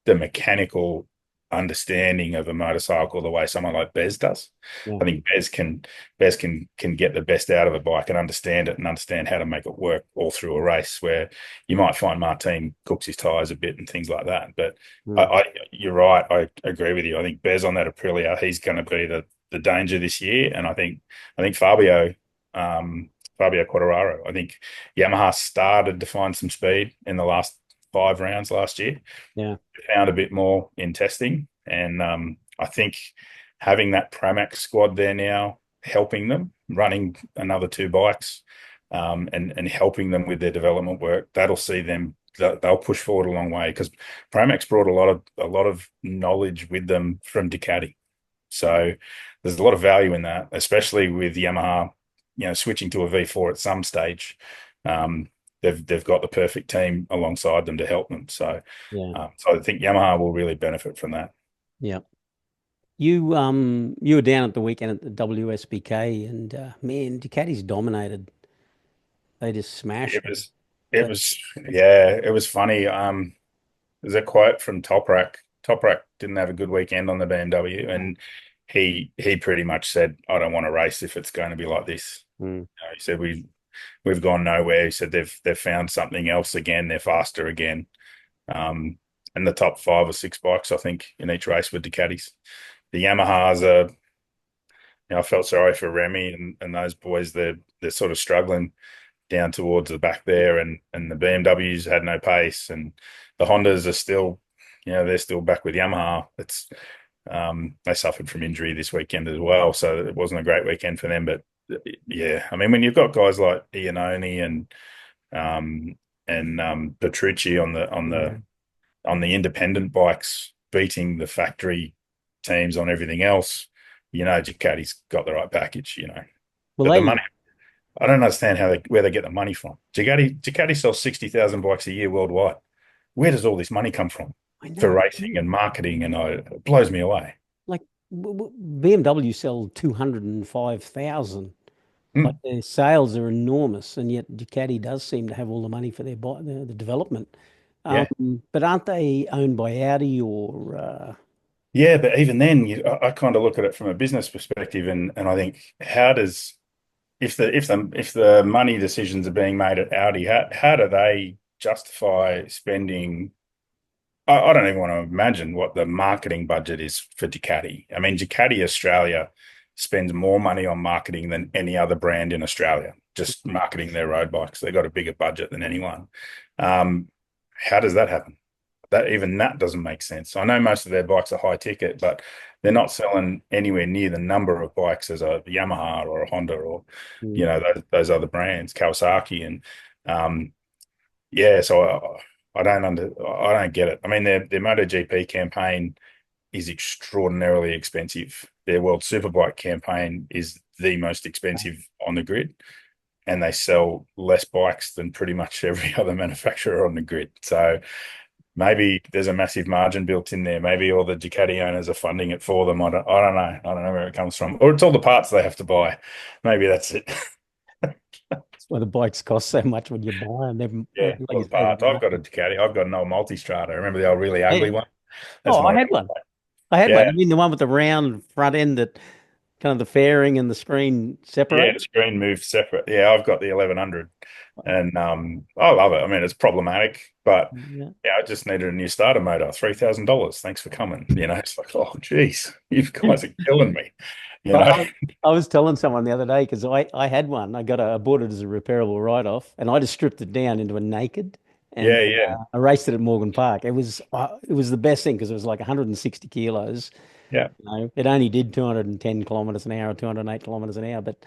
the mechanical understanding of a motorcycle the way someone like Bez does. Yeah. I think Bez can get the best out of a bike and understand it and understand how to make it work all through a race. Where you might find Martin cooks his tires a bit and things like that. But Mm. you're right. I agree with you. I think Bez on that Aprilia, he's going to be the danger this year. And I think Fabio Quartararo. I think Yamaha started to find some speed in the last 5 rounds last year. Yeah. Found a bit more in testing, and I think having that Pramac squad there now, helping them running another two bikes, and helping them with their development work, that'll see them. They'll push forward a long way because Pramac's brought a lot of knowledge with them from Ducati. So there's a lot of value in that, especially with Yamaha, switching to a V4 at some stage. They've got the perfect team alongside them to help them. Yeah. So I think Yamaha will really benefit from that. Yeah. You were down at the weekend at the WSBK, and man, Ducati's dominated. They just It smashed them. was, it was, yeah, it was funny. There's a quote from Toprak. Toprak didn't have a good weekend on the BMW, and he pretty much said, "I don't want to race if it's going to be like this." Mm. He said, We've gone nowhere." He said they've found something else again. They're faster again. And the top 5 or 6 bikes, I think, in each race were Ducatis. The Yamahas are, I felt sorry for Remy and those boys. They're sort of struggling down towards the back there, and the BMWs had no pace, and the Hondas are still, they're still back with Yamaha. They suffered from injury this weekend as well, so it wasn't a great weekend for them. But yeah, I mean, when you've got guys like Iannone and Petrucci on the independent bikes beating the factory teams on everything else, Ducati's got the right package. Well, But the they, money, I don't understand where they get the money from. Ducati sells 60,000 bikes a year worldwide. Where does all this money come from I for know, racing and marketing? And it blows me away. like BMW sell 205,000. Like Mm, their sales are enormous, and yet Ducati does seem to have all the money for the development. yeah. But aren't they owned by Audi or Yeah, but even then, I kind of look at it from a business perspective, and I think, how does if the money decisions are being made at Audi, how do they justify spending? I don't even want to imagine what the marketing budget is for Ducati. I mean, Ducati Australia spends more money on marketing than any other brand in Australia, just marketing their road bikes. They've got a bigger budget than anyone. Um, how does that happen? That doesn't make sense. I know most of their bikes are high ticket, but they're not selling anywhere near the number of bikes as a Yamaha or a Honda or Mm. those other brands, Kawasaki, and yeah. So I don't get it. I mean, their MotoGP campaign is extraordinarily expensive. Their World Superbike campaign is the most expensive on the grid. and they sell less bikes than pretty much every other manufacturer on the grid. So maybe there's a massive margin built in there. Maybe all the Ducati owners are funding it for them. I don't know. I don't know where it comes from. Or it's all the parts they have to buy. Maybe that's it. That's why the bikes cost so much when you buy them. Yeah, Like all you the say, parts. I've got a Ducati. I've got an old multistrada. Remember the old really yeah. ugly one? That's Oh, I my had one. I had one. yeah. You mean the one with the round front end that kind of the fairing and the screen Yeah, separate? the screen moved separate. Yeah, I've got the 1100, and I love it. I mean, it's problematic, but Yeah. yeah, I just needed a new starter motor, $3,000. Thanks for coming. It's like, oh, geez, you guys are killing me. You Well, know? I was telling someone the other day because I had one. I bought it as a repairable write-off, and I just stripped it down into a naked and Yeah, yeah, I raced it at Morgan Park. It was the best thing because it was like 160 kilos. yeah, It only did 210 kilometers an hour, 208 kilometers an hour. But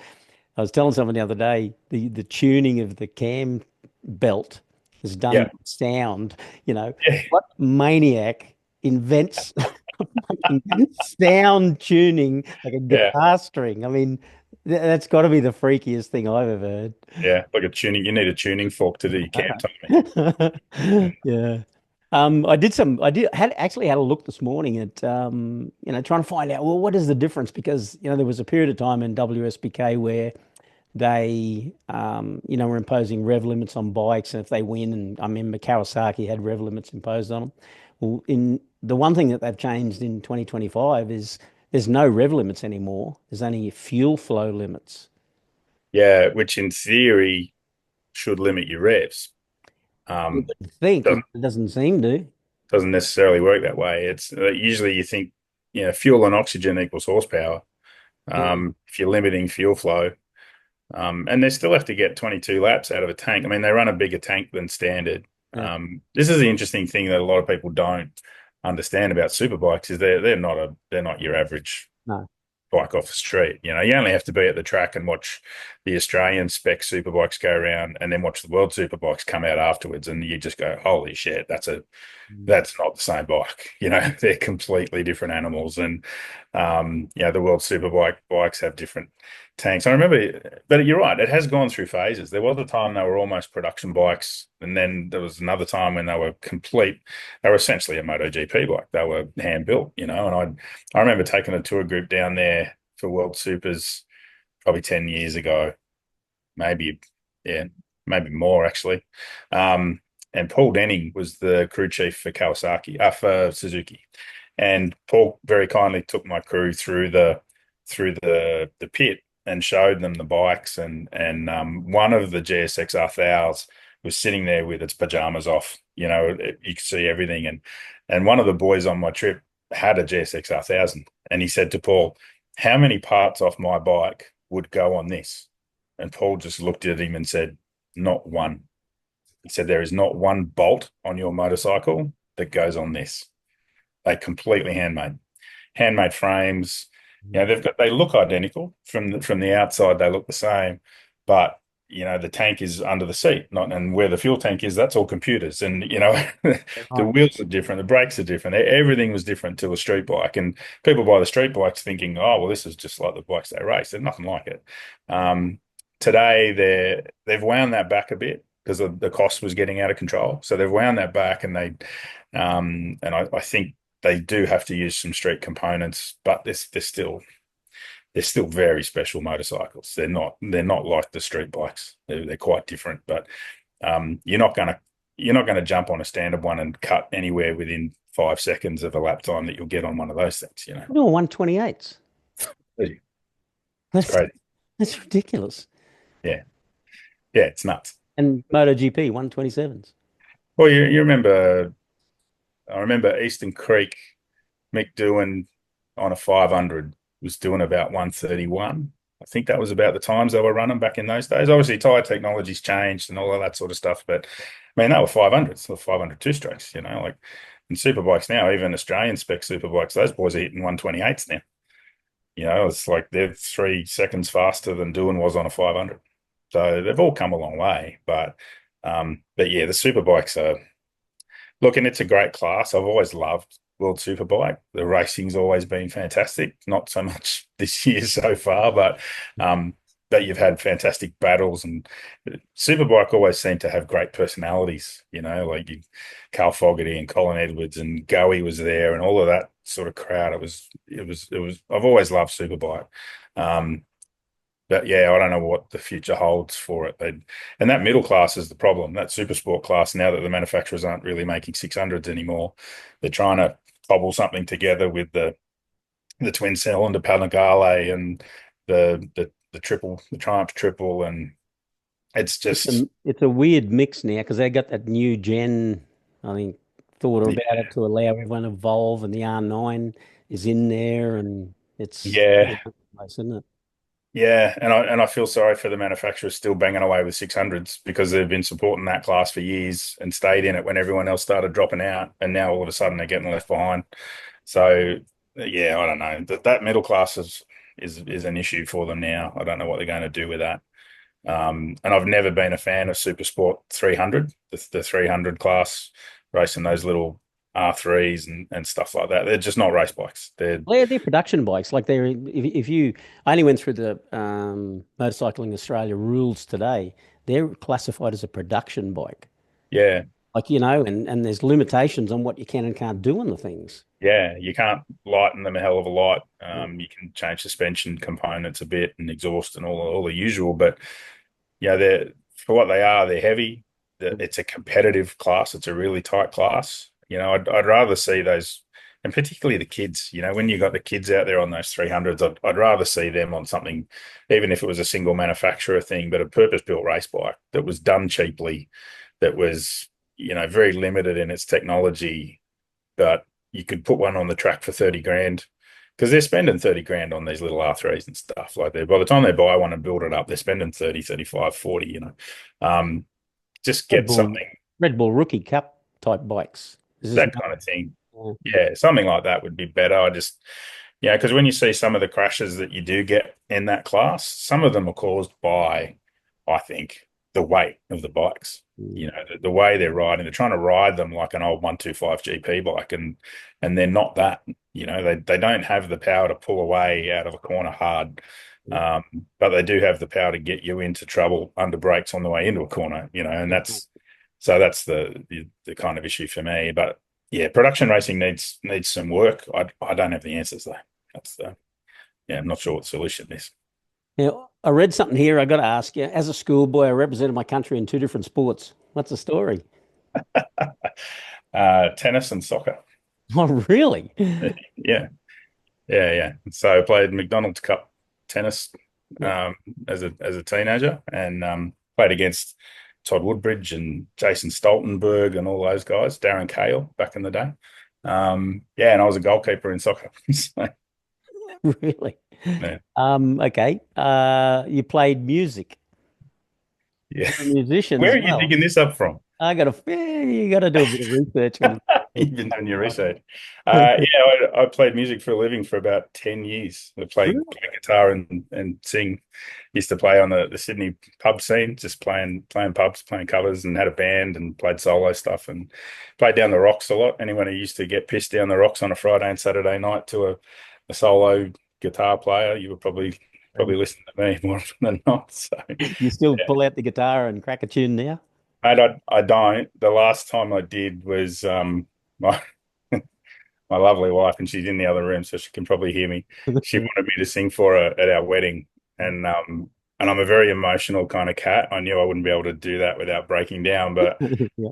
I was telling someone the other day the tuning of the cam belt is done yeah, with sound. yeah, What maniac invents fucking sound tuning like a yeah, guitar string? I mean, that's got to be the freakiest thing I've ever heard. yeah. Like a tuning, you need a tuning fork to do your cam timing. Yeah. I did had actually had a look this morning at trying to find out, well, what is the difference? Because, there was a period of time in WSBK where they were imposing rev limits on bikes, and if they win, and I remember Kawasaki had rev limits imposed on them. Well, in the one thing that they've changed in 2025 is there's no rev limits anymore. There's only fuel flow limits. Yeah, which in theory should limit your revs. You Um, would think doesn't it doesn't seem to. doesn't necessarily work that way. It's usually you think, fuel and oxygen equals horsepower. Yeah. If you're limiting fuel flow, and they still have to get 22 laps out of a tank. I mean, they run a bigger tank than standard. Yeah. This is the interesting thing that a lot of people don't understand about superbikes is they're not your average No. bike off the street. You only have to be at the track and watch the Australian spec superbikes go around, and then watch the world superbikes come out afterwards, and you just go, "Holy shit, Mm. that's not the same bike." They're completely different animals, and the world superbike bikes have different tanks. I remember, but you're right, it has gone through phases. There was a time they were almost production bikes, and then there was another time when they were essentially a MotoGP bike. They were hand built, and I remember taking a tour group down there for World Supers probably 10 years ago, maybe, yeah, maybe more actually. And Paul Denning was the crew chief for for Suzuki. And Paul very kindly took my crew through the pit and showed them the bikes, and one of the GSX R1000s was sitting there with its pajamas off. You could see everything, and one of the boys on my trip had a GSX R1000, and he said to Paul, "How many parts off my bike would go on this?" And Paul just looked at him and said, "Not one." He said, "There is not one bolt on your motorcycle that goes on this. They completely handmade frames. They look identical from the outside. They look the same, but the tank is under the seat, not and where the fuel tank is. That's all computers, and the Right. wheels are different, the brakes are different. Everything was different to a street bike, and people buy the street bikes thinking, oh well, this is just like the bikes they race. They're nothing like it. Today they've wound that back a bit because the cost was getting out of control. So they've wound that back, and I think they do have to use some street components, but they're still very special motorcycles. They're not like the street bikes. They're quite different. But you're not gonna jump on a standard one and cut anywhere within 5 seconds of a lap time that you'll get on one of those things. No, 128s. It's That's crazy. that's ridiculous. Yeah, yeah, it's nuts. And MotoGP 127s. Well, you remember? I remember Eastern Creek. Mick Doohan on a 500 was doing about 131. I think that was about the times they were running back in those days. Obviously, tyre technology's changed and all of that sort of stuff, but I mean, they were 500s, they were 500 two-strokes, like in superbikes now, even Australian spec superbikes, those boys are hitting 128s now. It's like they're 3 seconds faster than Doohan was on a 500. So they've all come a long way, but yeah, the superbikes are, look, and it's a great class. I've always loved World Superbike. The racing's always been fantastic. Not so much this year so far, but that you've had fantastic battles, and Superbike always seemed to have great personalities, like Carl Fogarty and Colin Edwards and Goey was there and all of that sort of crowd. It was I've always loved Superbike. Um, but yeah, I don't know what the future holds for it. And that middle class is the problem. That super sport class, now that the manufacturers aren't really making 600s anymore, they're trying to cobble something together with the twin cylinder Panigale and the Triumph triple, and it's just It's a weird mix now because they got that new gen, I think, thought about it to allow everyone to evolve, and the R9 is in there, and it's all yeah, over the place, isn't it? yeah, and I feel sorry for the manufacturers still banging away with 600s because they've been supporting that class for years and stayed in it when everyone else started dropping out, and now all of a sudden they're getting left behind. So yeah, I don't know. That middle class is an issue for them now. I don't know what they're going to do with that. And I've never been a fan of Super Sport 300, the 300 class, racing those little R3s and stuff like that. They're just not race bikes. They're production bikes. Like if you, I only went through the Motorcycling Australia rules today. They're classified as a production bike. Yeah, Like, and there's limitations on what you can and can't do on the things. yeah, you can't lighten them a hell of a lot. You can change suspension components a bit and exhaust and all the usual, but yeah, they're for what they are, they're heavy. It's a competitive class. It's a really tight class. I'd rather see those, and particularly the kids. When you got the kids out there on those 300s, I'd rather see them on something, even if it was a single manufacturer thing, but a purpose-built race bike that was done cheaply, that was, very limited in its technology, but you could put one on the track for 30 grand because they're spending 30 grand on these little R3s and stuff like that. By the time they buy one and build it up, they're spending 30, 35, 40, um, just Red get Bull, something, Red Bull Rookie Cup type bikes. This is that kind of thing. Yeah, something like that would be better. Because when you see some of the crashes that you do get in that class, some of them are caused by, I think, the weight of the bikes. The way they're riding, they're trying to ride them like an old 125 GP bike, and they're not that. They don't have the power to pull away out of a corner hard, but they do have the power to get you into trouble under brakes on the way into a corner. And that's the kind of issue for me. But yeah, production racing needs some work. I don't have the answers though. I'm not sure what the solution is. Now, I read something here. I got to ask you. As a schoolboy, I represented my country in two different sports. What's the story? Tennis and soccer. Oh, really? Yeah, yeah. So I played McDonald's Cup tennis as a teenager, and played against Todd Woodbridge and Jason Stoltenberg and all those guys, Darren Cahill back in the day. And I was a goalkeeper in soccer. So, Really? yeah. Okay. You played music. Yeah. You're a musician Where as are you well. digging this up from? You got to do a bit of research on You've been doing your research. I played music for a living for about 10 years. I played guitar and sing. Used to play on the Sydney pub scene, just playing pubs, playing covers, and had a band and played solo stuff and played down the rocks a lot. Anyone who used to get pissed down the rocks on a Friday and Saturday night to a solo guitar player, you were probably listening to me more often than not. So You still yeah. pull out the guitar and crack a tune now? Mate, I don't. The last time I did was my my lovely wife, and she's in the other room, so she can probably hear me. She wanted me to sing for her at our wedding, and I'm a very emotional kind of cat. I knew I wouldn't be able to do that without breaking down, but Yeah.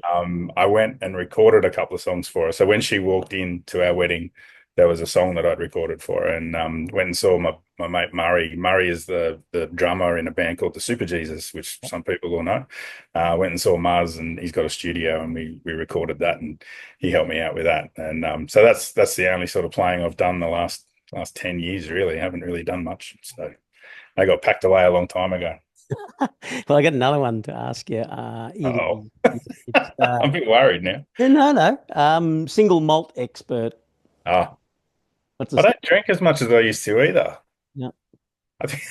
I went and recorded a couple of songs for her. So when she walked into our wedding, there was a song that I'd recorded for her, and went and saw my mate Murray. Murray is the drummer in a band called the Super Jesus, which some people will know. Went and saw Mars, and he's got a studio, and we recorded that, and he helped me out with that. And so that's the only sort of playing I've done the last 10 years. Really, I haven't really done much. So I got packed away a long time ago. Well, I got another one to ask you. Oh, It's I'm a bit worried now. no. Single malt expert. Oh, What's I the don't drink as much as I used to either. Yeah. I think.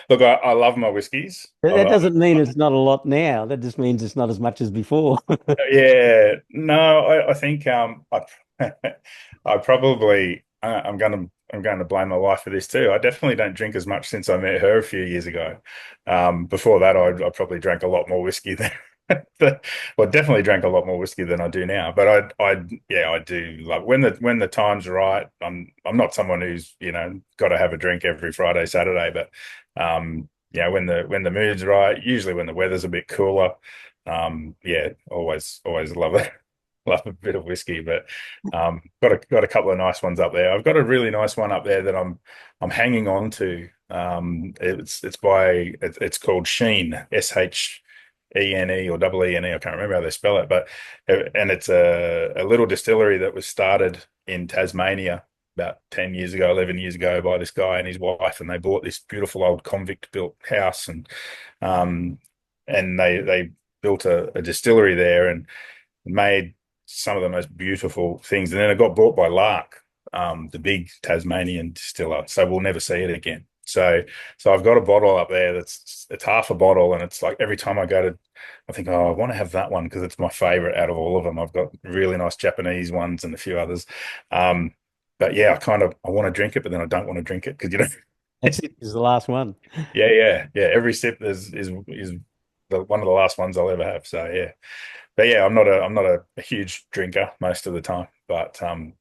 Look, I love my whiskies. That doesn't mean it's not a lot now. That just means it's not as much as before. Yeah, no, I think I I probably I'm going to I'm going to blame my wife for this too. I definitely don't drink as much since I met her a few years ago. Before that, I probably drank a lot more whiskey than, well, definitely drank a lot more whiskey than I do now. But yeah, I do love when the time's right. I'm not someone who's got to have a drink every Friday, Saturday, but yeah, when the mood's right, usually when the weather's a bit cooler, yeah, always love it. Love a bit of whiskey, but got a couple of nice ones up there. I've got a really nice one up there that I'm hanging on to. It's called Sheen, Shene or double E N E. I can't remember how they spell it, but and it's a little distillery that was started in Tasmania about 10 years ago, 11 years ago by this guy and his wife, and they bought this beautiful old convict built house um and they built a distillery there and made some of the most beautiful things. And then it got bought by Lark, the big Tasmanian distiller. So we'll never see it again. So I've got a bottle up there it's half a bottle, and it's like every time I think, oh, I want to have that one because it's my favorite out of all of them. I've got really nice Japanese ones and a few others. But yeah, I want to drink it, but then I don't want to drink it because That's it. Is the last one. yeah. Every sip is one of the last ones I'll ever have. So yeah. But yeah, I'm not a huge drinker most of the time, but I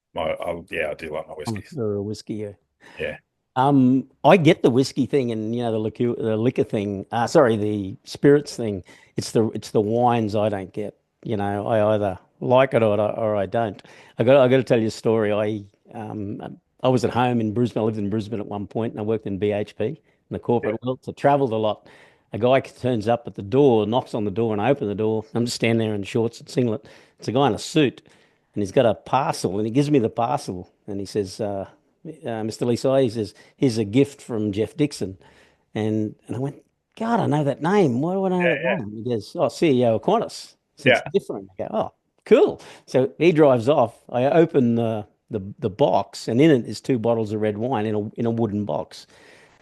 do like my I'm whiskeys. sure a whiskey. Yeah. Yeah, I get the whiskey thing and the liquor thing. Sorry, the spirits thing. It's the wines I don't get. I either like it or I don't. I got to tell you a story. I was at home in Brisbane. I lived in Brisbane at one point, and I worked in BHP in the yeah. corporate world. So travelled a lot. A guy turns up at the door, knocks on the door, and I open the door. I'm just standing there in shorts and singlet. It's a guy in a suit, and he's got a parcel, and he gives me the parcel, and he says, Mr. Lisai, he says, here's a gift from Jeff Dixon. And I went, God, I know that name. Why do I know that Yeah, name? He goes, oh, CEO of Qantas since yeah, different. I go, oh, cool. So he drives off. I open the box, and in it is two bottles of red wine in a wooden box.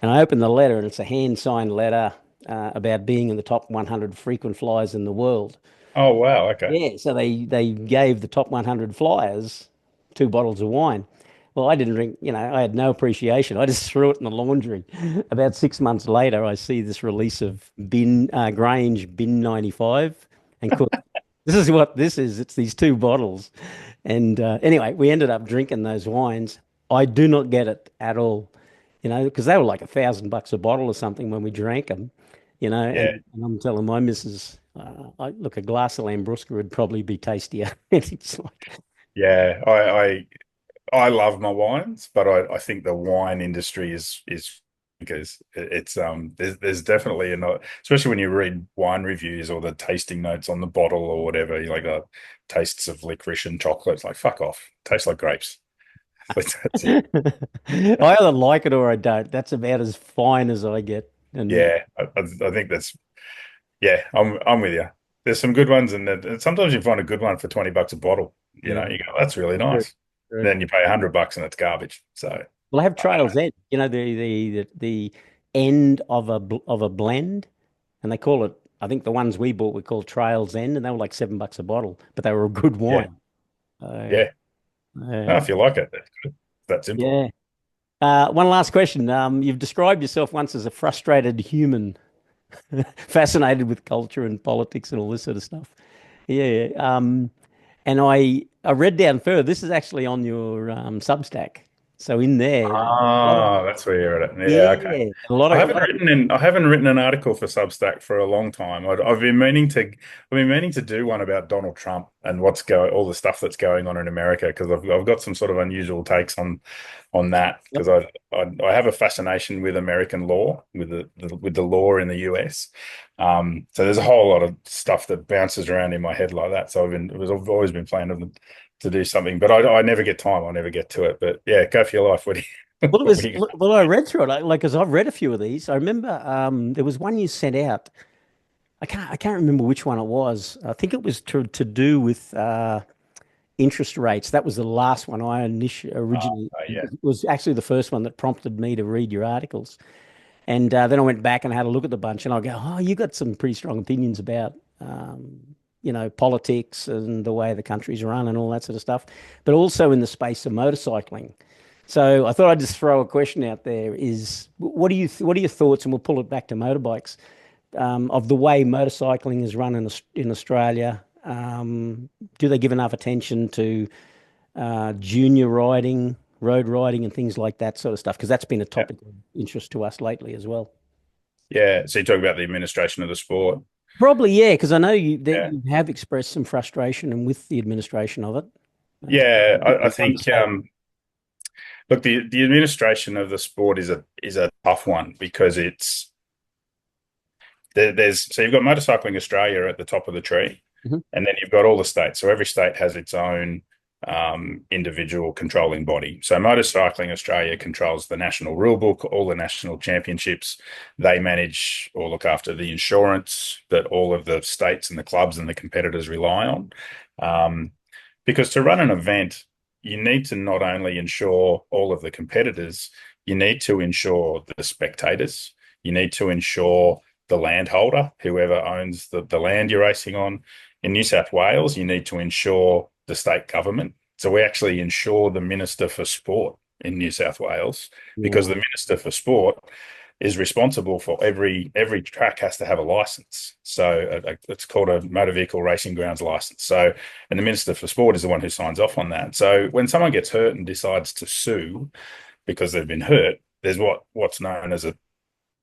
And I open the letter, and it's a hand signed letter about being in the top 100 frequent flyers in the world. oh wow, okay. Yeah, so they gave the top 100 flyers two bottles of wine. Well, I didn't drink, I had no appreciation. I just threw it in the laundry. About 6 months later, I see this release of Grange Bin 95. And cook, this is what this is. It's these two bottles. And anyway, we ended up drinking those wines. I do not get it at all, because they were like $1,000 a bottle or something when we drank them, Yeah, and I'm telling my missus, look, a glass of Lambrusca would probably be tastier. And it's like, yeah. I love my wines, but I think the wine industry is because it's there's definitely a not, especially when you read wine reviews or the tasting notes on the bottle or whatever, you like tastes of licorice and chocolate. It's like fuck off, tastes like grapes. That's it. I either like it or I don't. That's about as fine as I get. And Yeah, I think that's yeah. I'm with you. There's some good ones, and sometimes you find a good one for $20 a bottle. yeah, You go, that's really true, nice. true. Then you pay $100 and it's garbage. So Well, I have I don't Trails End, the end of a blend, and they call it. I think the ones we bought we called Trails End, and they were like $7 a bottle, but they were a good yeah, wine. Uh, yeah. No, uh, if you like it, that's good. That simple. yeah. One last question. You've described yourself once as a frustrated human, fascinated with culture and politics and all this sort of stuff. Yeah. And I read down further. This is actually on your Substack. So in there, a lot of Ah, that's where you're at it. Yeah, okay. yeah, a lot of I haven't written an article for Substack for a long time. I've been meaning to do one about Donald Trump and all the stuff that's going on in America because I've got some sort of unusual takes on that yep. because I have a fascination with American law with the law in the US. So there's a whole lot of stuff that bounces around in my head like that. So I've always been planning to do something, but I never get time. I never get to it. But yeah, go for your life. What do you, Well, it what was do you well. I read through it, like, because I've read a few of these. I remember there was one you sent out. I can't remember which one it was. I think it was to do with interest rates. That was the last one I originally. yeah, It was actually the first one that prompted me to read your articles. And then I went back and had a look at the bunch, and I go, "Oh, you got some pretty strong opinions about, politics and the way the country's run and all that sort of stuff, but also in the space of motorcycling." So I thought I'd just throw a question out there. Is what are your thoughts? And we'll pull it back to motorbikes, of the way motorcycling is run in Australia. Do they give enough attention to junior riding, road riding, and things like that sort of stuff? Because that's been a Yeah. topic of interest to us lately as well. Yeah. So you talk about the administration of the sport. Probably, yeah, because I know that Yeah. you have expressed some frustration and with the administration of it. Yeah. I Completely think understandable. look, the administration of the sport is a tough one because there's so you've got Motorcycling Australia at the top of the tree, Mhm. and then you've got all the states. So every state has its own individual controlling body. So Motorcycling Australia controls the national rule book, all the national championships. They manage or look after the insurance that all of the states and the clubs and the competitors rely on. Um, because to run an event, you need to not only insure all of the competitors, you need to insure the spectators. You need to insure the landholder, whoever owns the land you're racing on. In New South Wales, you need to insure the state government. So we actually insure the Minister for Sport in New South Wales because Yeah. the Minister for Sport is responsible for every track has to have a license. So it's called a motor vehicle racing grounds license. So, and the Minister for Sport is the one who signs off on that. So when someone gets hurt and decides to sue because they've been hurt, there's what's known as a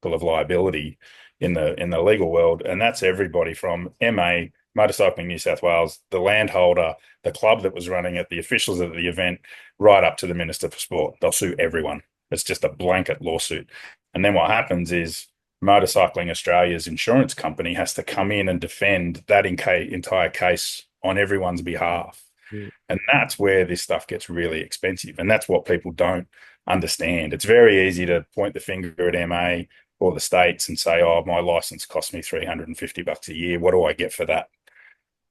pool of liability in the legal world, and that's everybody from MA, Motorcycling New South Wales, the landholder, the club that was running it, the officials of the event, right up to the Minister for Sport. They'll sue everyone. It's just a blanket lawsuit. And then what happens is Motorcycling Australia's insurance company has to come in and defend that entire case on everyone's behalf. Mm. And that's where this stuff gets really expensive. And that's what people don't understand. It's very easy to point the finger at MA or the states and say, oh, my license cost me $350 a year. What do I get for that?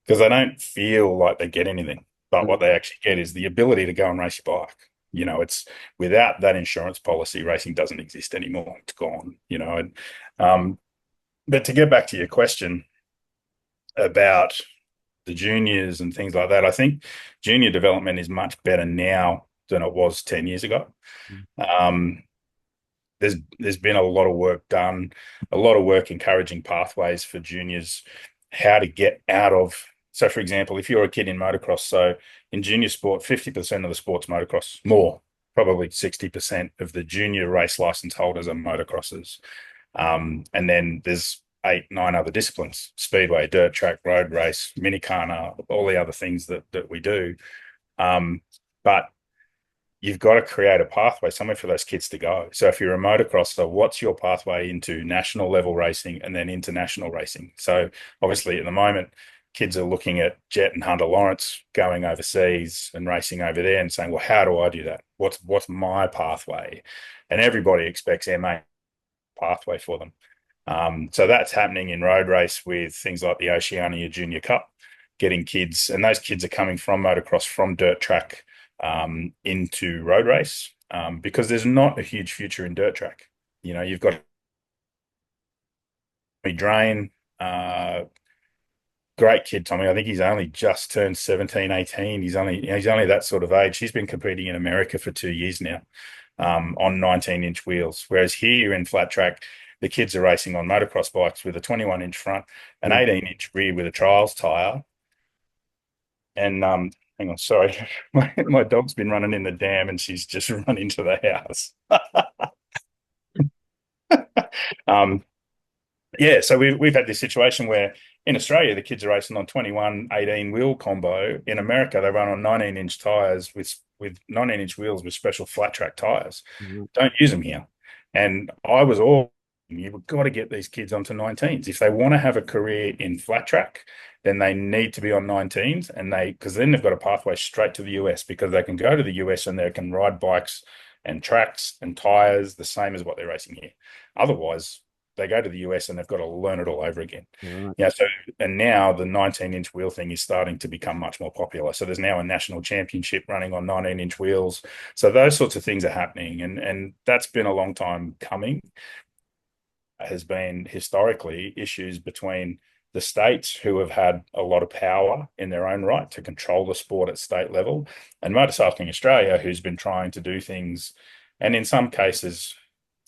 Because they don't feel like they get anything. But what they actually get is the ability to go and race your bike. You know, it's without that insurance policy, racing doesn't exist anymore. It's gone, you know. And but to get back to your question about the juniors and things like that, I think junior development is much better now than it was 10 years ago. Mm. Um, there's been a lot of work done, a lot of work encouraging pathways for juniors, how to get out of. So, for example, if you're a kid in motocross, so in junior sport, 50% of the sport's motocross, more, probably 60% of the junior race license holders are motocrossers. And then there's 8, 9 other disciplines: speedway, dirt track, road race, minicana, all the other things that we do. But you've got to create a pathway somewhere for those kids to go. So if you're a motocrosser, what's your pathway into national level racing and then international racing? So obviously at the moment, kids are looking at Jet and Hunter Lawrence going overseas and racing over there and saying, well, how do I do that? What's my pathway? And everybody expects MA pathway for them. So that's happening in road race with things like the Oceania Junior Cup, getting kids, and those kids are coming from motocross, from dirt track, into road race, because there's not a huge future in dirt track. You know, you've got Drain, great kid, Tommy. I think he's only just turned 17, 18. He's only that sort of age. He's been competing in America for 2 years now, on 19-inch wheels. Whereas here in flat track, the kids are racing on motocross bikes with a 21-inch front, an Mm. 18-inch rear with a trials tire. And hang on, sorry, my dog's been running in the dam and she's just run into the house. Um, yeah, so we've had this situation where in Australia the kids are racing on 21-18 wheel combo. In America they run on 19-inch tires with 19-inch wheels with special flat track tires. Mhm. Don't use them here. And I was all, you've got to get these kids onto 19s if they want to have a career in flat track. Then they need to be on 19s, and because then they've got a pathway straight to the US, because they can go to the US and they can ride bikes and tracks and tires the same as what they're racing here. Otherwise, they go to the US and they've got to learn it all over again. Right. Yeah. So, and now the 19-inch wheel thing is starting to become much more popular. So there's now a national championship running on 19-inch wheels. So those sorts of things are happening, and that's been a long time coming. Has been historically issues between the states, who have had a lot of power in their own right to control the sport at state level, and Motorcycling Australia, who's been trying to do things, and in some cases,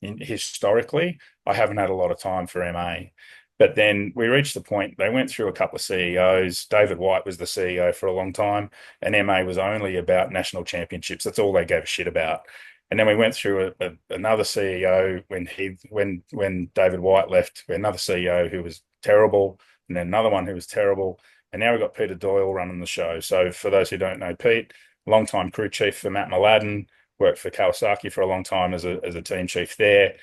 historically, I haven't had a lot of time for MA. But then we reached the point, they went through a couple of CEOs. David White was the CEO for a long time, and MA was only about national championships. That's all they gave a shit about. And then we went through another CEO when David White left, another CEO who was terrible, and then another one who was terrible. And now we've got Peter Doyle running the show. So for those who don't know Pete, longtime crew chief for Matt Mladen, worked for Kawasaki for a long time as a team chief there.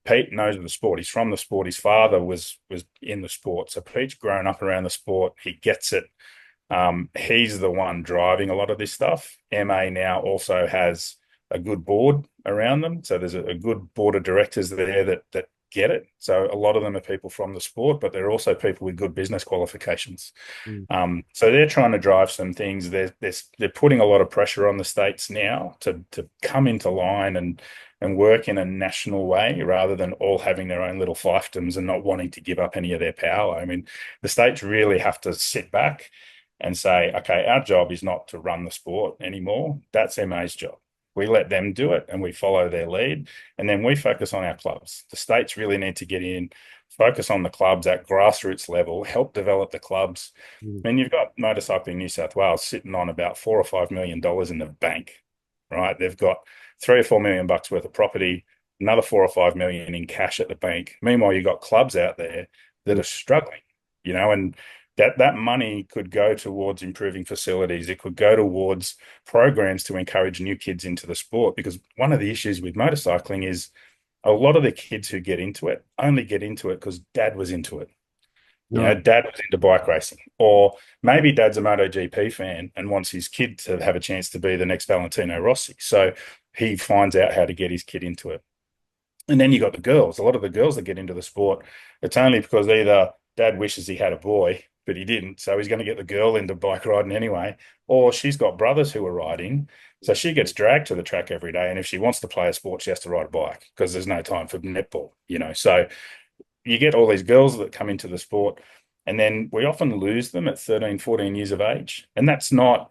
Pete knows the sport. He's from the sport. His father was in the sport. So Pete's grown up around the sport. He gets it. He's the one driving a lot of this stuff. MA now also has a good board around them. So there's a good board of directors there that get it. So a lot of them are people from the sport, but they're also people with good business qualifications. So they're trying to drive some things. They're putting a lot of pressure on the states now to come into line and work in a national way rather than all having their own little fiefdoms and not wanting to give up any of their power. I mean, the states really have to sit back and say, okay, our job is not to run the sport anymore. That's MA's job. We let them do it and we follow their lead, and then we focus on our clubs. The states really need to get in, focus on the clubs at grassroots level, help develop the clubs. I mean, you've got Motorcycling New South Wales sitting on about $4 or $5 million in the bank, right? They've got $3 or $4 million worth of property, another 4 or 5 million in cash at the bank. Meanwhile, you've got clubs out there that are struggling, and that money could go towards improving facilities. It could go towards programs to encourage new kids into the sport, because one of the issues with motorcycling is a lot of the kids who get into it only get into it because dad was into it. Dad was into bike racing, or maybe dad's a MotoGP fan and wants his kid to have a chance to be the next Valentino Rossi. So he finds out how to get his kid into it. And then you got the girls. A lot of the girls that get into the sport, it's only because either dad wishes he had a boy, but he didn't, so he's going to get the girl into bike riding anyway, or she's got brothers who are riding, so she gets dragged to the track every day, and if she wants to play a sport, she has to ride a bike because there's no time for netball, So you get all these girls that come into the sport, and then we often lose them at 13, 14 years of age, and that's not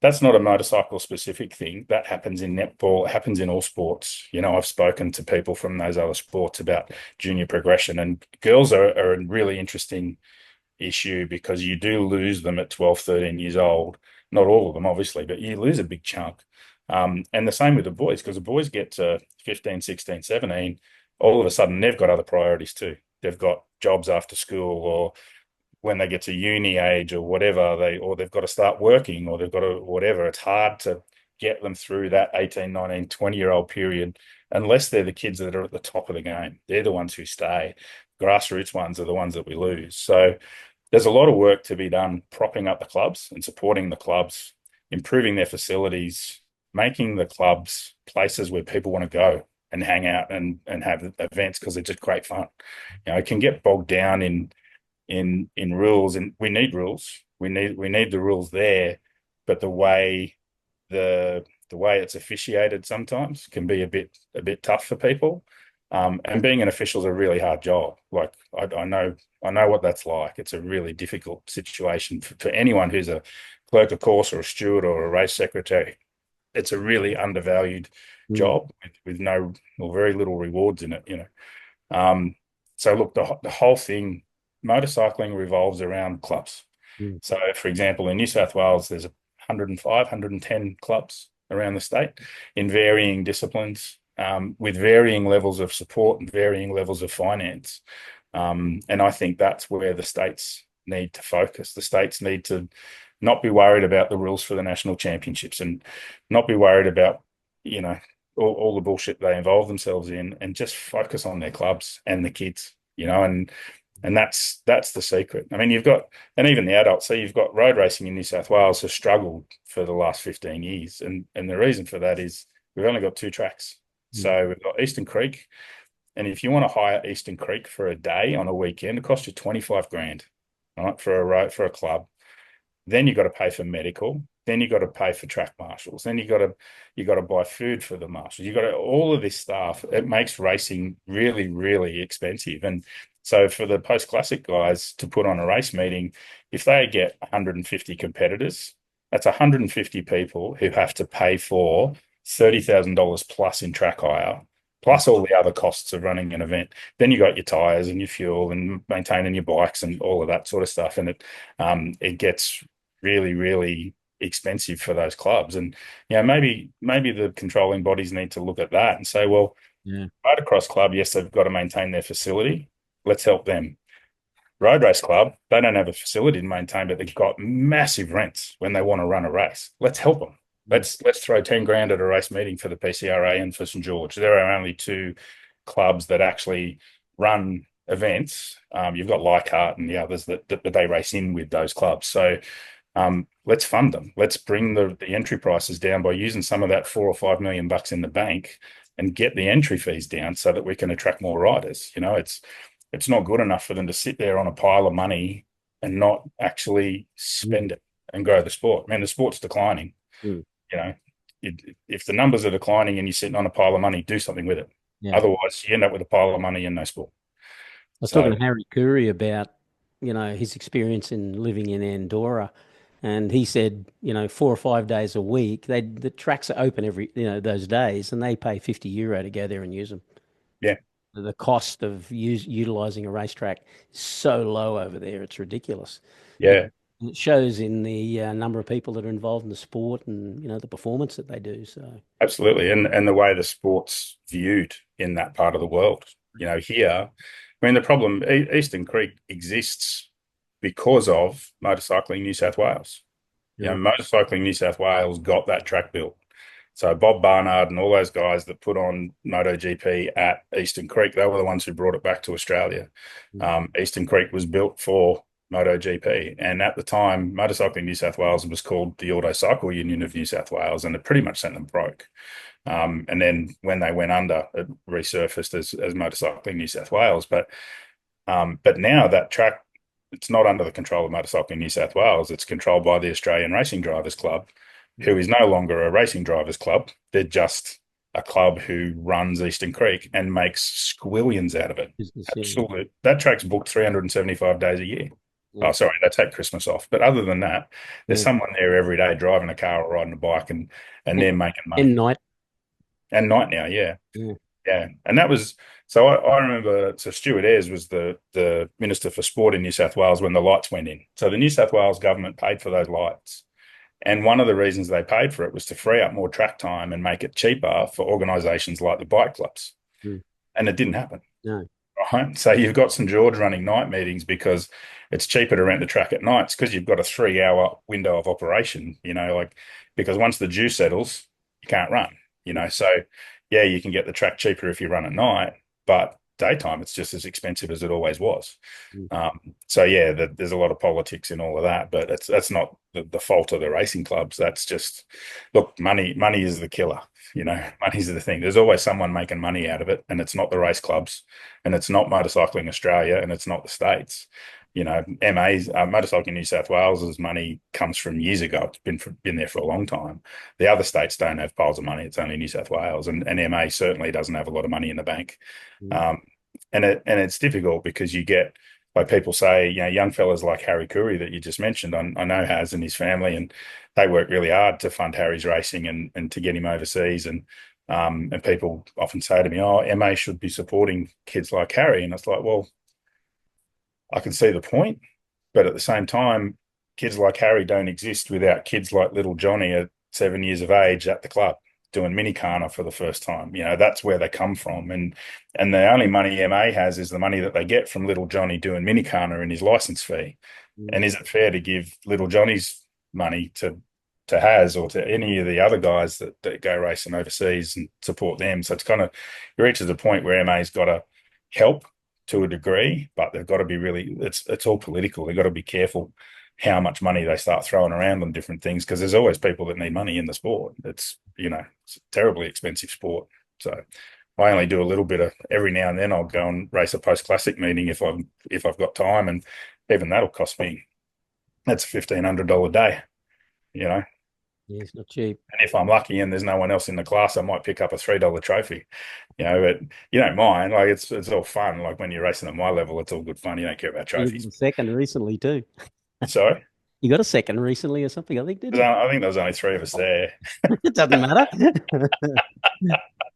a motorcycle specific thing. That happens in netball. It happens in all sports. I've spoken to people from those other sports about junior progression, and girls are a really interesting issue because you do lose them at 12, 13 years old. Not all of them, obviously, but you lose a big chunk. And the same with the boys, because the boys get to 15, 16, 17, all of a sudden they've got other priorities too. They've got jobs after school, or when they get to uni age or whatever, they've got to start working, or they've got to whatever. It's hard to get them through that 18, 19, 20-year-old period unless they're the kids that are at the top of the game. They're the ones who stay. Grassroots ones are the ones that we lose. So there's a lot of work to be done propping up the clubs and supporting the clubs, improving their facilities, making the clubs places where people want to go and hang out and have events because they're just great fun. It can get bogged down in rules, and we need rules. We need the rules there, but the way it's officiated sometimes can be a bit tough for people. And being an official is a really hard job. Like I know what that's like. It's a really difficult situation for anyone who's a clerk of course or a steward or a race secretary. It's a really undervalued job with no or very little rewards in it. So look, the whole thing, motorcycling revolves around clubs. So, for example, in New South Wales, there's 105, 110 clubs around the state in varying disciplines. With varying levels of support and varying levels of finance. And I think that's where the states need to focus. The states need to not be worried about the rules for the national championships and not be worried about, all the bullshit they involve themselves in, and just focus on their clubs and the kids, and that's the secret. I mean, and even the adults, so you've got road racing in New South Wales has struggled for the last 15 years. And the reason for that is we've only got 2 tracks. So we've got Eastern Creek, and if you want to hire Eastern Creek for a day on a weekend, it costs you 25 grand, right, for a club. Then you got to pay for medical. Then you got to pay for track marshals. Then you got to buy food for the marshals. You got to all of this stuff. It makes racing really, really expensive, and So for the post-classic guys to put on a race meeting, if they get 150 competitors, that's 150 people who have to pay for $30,000 plus in track hire, plus all the other costs of running an event. Then you got your tires and your fuel and maintaining your bikes and all of that sort of stuff. And it gets really, really expensive for those clubs. And maybe the controlling bodies need to look at that and say, well, Yeah. motocross club, yes, they've got to maintain their facility. Let's help them. Road race club, they don't have a facility to maintain, but they've got massive rents when they want to run a race. Let's help them. Let's throw 10 grand at a race meeting for the PCRA and for St George. There are only two clubs that actually run events. You've got Leichhardt and the others that they race in with those clubs. So let's fund them. Let's bring the entry prices down by using some of that $4 or $5 million in the bank and get the entry fees down so that we can attract more riders. It's not good enough for them to sit there on a pile of money and not actually spend it and grow the sport. I mean, the sport's declining. Mm. If the numbers are declining and you're sitting on a pile of money, do something with it. Yeah. Otherwise, you end up with a pile of money and no sport. I was talking to Harry Curry about, his experience in living in Andorra. And he said, 4 or 5 days a week, the tracks are open every, those days, and they pay €50 to go there and use them. Yeah. The cost of utilizing a racetrack is so low over there; it's ridiculous. Yeah. And it shows in the number of people that are involved in the sport and the performance that they do. So absolutely, and the way the sport's viewed in that part of the world. Here, I mean, the problem Eastern Creek exists because of Motorcycling New South Wales. Yeah. Motorcycling New South Wales got that track built. So Bob Barnard and all those guys that put on MotoGP at Eastern Creek, they were the ones who brought it back to Australia. Eastern Creek was built for MotoGP. And at the time, Motorcycling New South Wales was called the Auto Cycle Union of New South Wales, and it pretty much sent them broke. And then when they went under, it resurfaced as Motorcycling New South Wales. But now that track, it's not under the control of Motorcycling New South Wales. It's controlled by the Australian Racing Drivers Club, who is no longer a racing drivers club. They're just a club who runs Eastern Creek and makes squillions out of it. Absolutely. That track's booked 375 days a year. Yeah. Oh, sorry, they take Christmas off. But other than that, there's someone there every day driving a car or riding a bike and they're making money. And night now, yeah. Yeah. And that was, so I remember, so Stuart Ayres was the Minister for Sport in New South Wales when the lights went in. So the New South Wales government paid for those lights. And one of the reasons they paid for it was to free up more track time and make it cheaper for organisations like the bike clubs. And it didn't happen. No. Right? So you've got St George running night meetings because it's cheaper to rent the track at nights because you've got a 3-hour window of operation, because once the dew settles, you can't run, So, yeah, you can get the track cheaper if you run at night, but daytime, it's just as expensive as it always was. So yeah, there's a lot of politics in all of that, but that's not the fault of the racing clubs. That's just, look, money is the killer. Money's the thing. There's always someone making money out of it, and it's not the race clubs, and it's not Motorcycling Australia, and it's not the states. MA's Motorcycling New South Wales's money comes from years ago. It's been there for a long time. The other states don't have piles of money. It's only New South Wales, and MA certainly doesn't have a lot of money in the bank. And it's difficult because you get, like people say, young fellas like Harry Curry that you just mentioned, I know has, and his family, and they work really hard to fund Harry's racing and to get him overseas. And people often say to me, oh, MA should be supporting kids like Harry. And it's like, well, I can see the point, but at the same time, kids like Harry don't exist without kids like little Johnny at 7 years of age at the club doing minicana for the first time. That's where they come from. And the only money MA has is the money that they get from little Johnny doing minicana and his license fee. And is it fair to give little Johnny's money to Has or to any of the other guys that go racing overseas and support them? So it's kind of, it reaches a point where MA's got to help to a degree, but they've got to be really, it's all political. They've got to be careful how much money they start throwing around on different things, because there's always people that need money in the sport. It's a terribly expensive sport. So I only do a little bit of, every now and then I'll go and race a post-classic meeting if I've got time, and even that'll cost me, that's a $1,500 day, Yeah, it's not cheap. And if I'm lucky and there's no one else in the class, I might pick up a $3 trophy, but you don't mind. Like it's all fun. Like when you're racing at my level, it's all good fun. You don't care about You got trophies. a second recently too. Sorry, You got a second recently or something, I think, didn't you? I think there was only three of us there. It doesn't matter.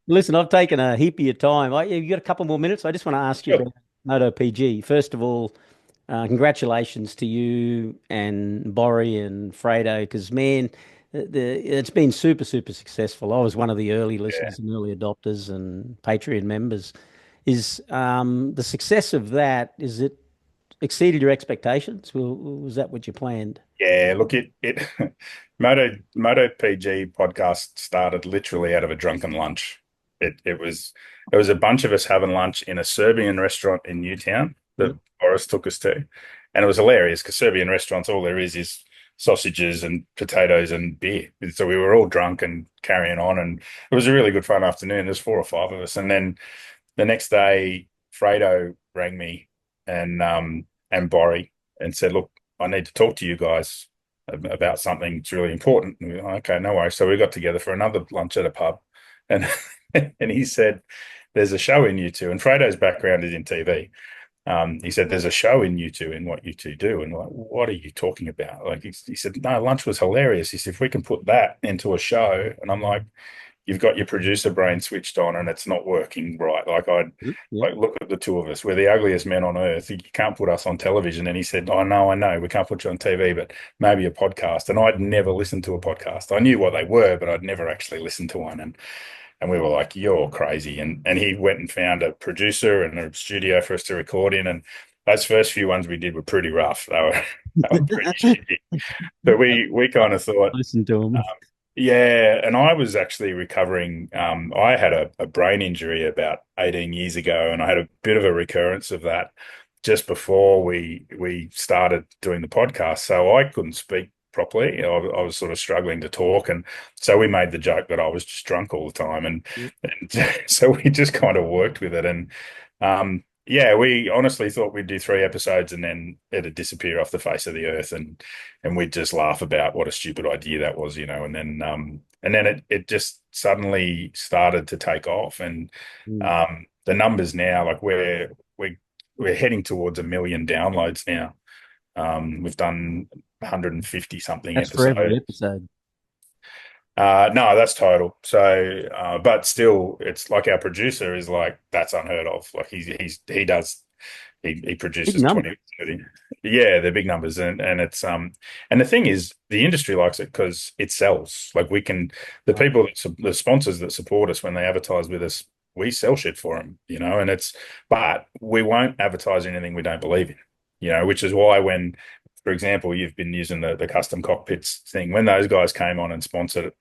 Listen, I've taken a heap of your time. You got a couple more minutes. I just want to ask you Sure. about MotoPG. First of all, congratulations to you and Boris and Freido, because man, it's been super, super successful. I was one of the early Yeah. listeners and early adopters and Patreon members. Is the success of that, is it exceeded your expectations? Was that what you planned? Yeah, look, it MotoPG podcast started literally out of a drunken lunch. It was a bunch of us having lunch in a Serbian restaurant in Newtown Yep. that Boris took us to, and it was hilarious because Serbian restaurants, all there is sausages and potatoes and beer. So we were all drunk and carrying on, and it was a really good fun afternoon. There's four or five of us, and then the next day, Fredo rang me and Borry and said, "Look, I need to talk to you guys about something that's really important." And we were like, okay, no worries. So we got together for another lunch at a pub, and and he said, "There's a show in you two." And Fredo's background is in TV. He said, "There's a show in you two in what you two do." And we're like, "What are you talking about?" Like he said, "No, lunch was hilarious." He said, "If we can put that into a show," and I'm like, "You've got your producer brain switched on and it's not working right." Like Yep. like look at the two of us. We're the ugliest men on earth. You can't put us on television. And he said, I know, we can't put you on TV, but maybe a podcast. And I'd never listened to a podcast. I knew what they were, but I'd never actually listened to one. And we were like, "You're crazy." And he went and found a producer and a studio for us to record in. And those first few ones we did were pretty rough. They were pretty shitty. But we kind of thought, Listen to him. yeah, and I was actually recovering. I had a brain injury about 18 years ago, and I had a bit of a recurrence of that just before we started doing the podcast. So I couldn't speak properly. I was sort of struggling to talk, and so we made the joke that I was just drunk all the time, and so we just kind of worked with it. And yeah, we honestly thought we'd do three episodes and then it'd disappear off the face of the earth, and we'd just laugh about what a stupid idea that was, and then it just suddenly started to take off, and Mm. the numbers now, like we're heading towards 1 million downloads now. We've done 150 something That's for every episodes. episode. No, that's total. So, but still, it's like our producer is like, that's unheard of. Like he Big produces number. 20, 30. Yeah, they're big numbers. And it's, and the thing is, the industry likes it because it sells. Like the Right. people, the sponsors that support us when they advertise with us, we sell shit for them, but we won't advertise anything we don't believe in, which is why when, for example, you've been using the custom cockpits thing. When those guys came on and sponsored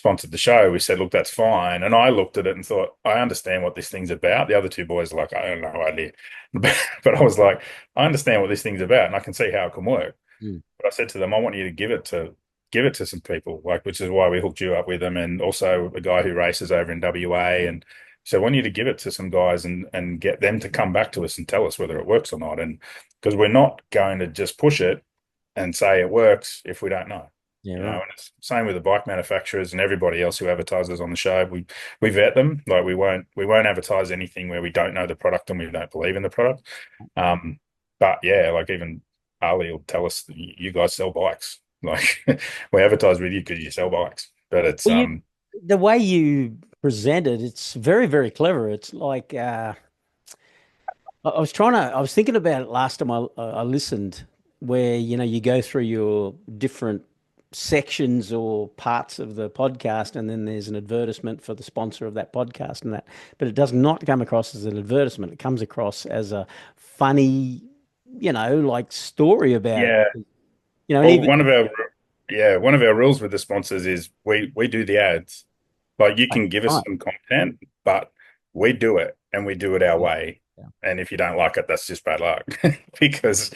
the show, we said, "Look, that's fine." And I looked at it and thought, I understand what this thing's about. The other two boys are like, "I don't know no idea," but I was like, I understand what this thing's about, and I can see how it can work. Mm. But I said to them, I want you to give it to some people, like, which is why we hooked you up with them, and also a guy who races over in WA, and so I want you to give it to some guys and get them to come back to us and tell us whether it works or not. And because we're not going to just push it and say it works if we don't know. Yeah, And right. it's the same with the bike manufacturers and everybody else who advertises on the show. We vet them. Like we won't advertise anything where we don't know the product and we don't believe in the product. But yeah, like even Ali will tell us you guys sell bikes. Like we advertise with you because you sell bikes. But it's Well, the way you present it, it's very, very clever. It's like I was thinking about it last time I listened, where you go through your different sections or parts of the podcast, and then there's an advertisement for the sponsor of that podcast and that, but it does not come across as an advertisement. It comes across as a funny, like story about it. yeah. And Well, even one of our rules with the sponsors is we do the ads. Like you right, can give us right. some content, but we do it and we do it our Yeah, way. yeah. And if you don't like it, that's just bad luck. Because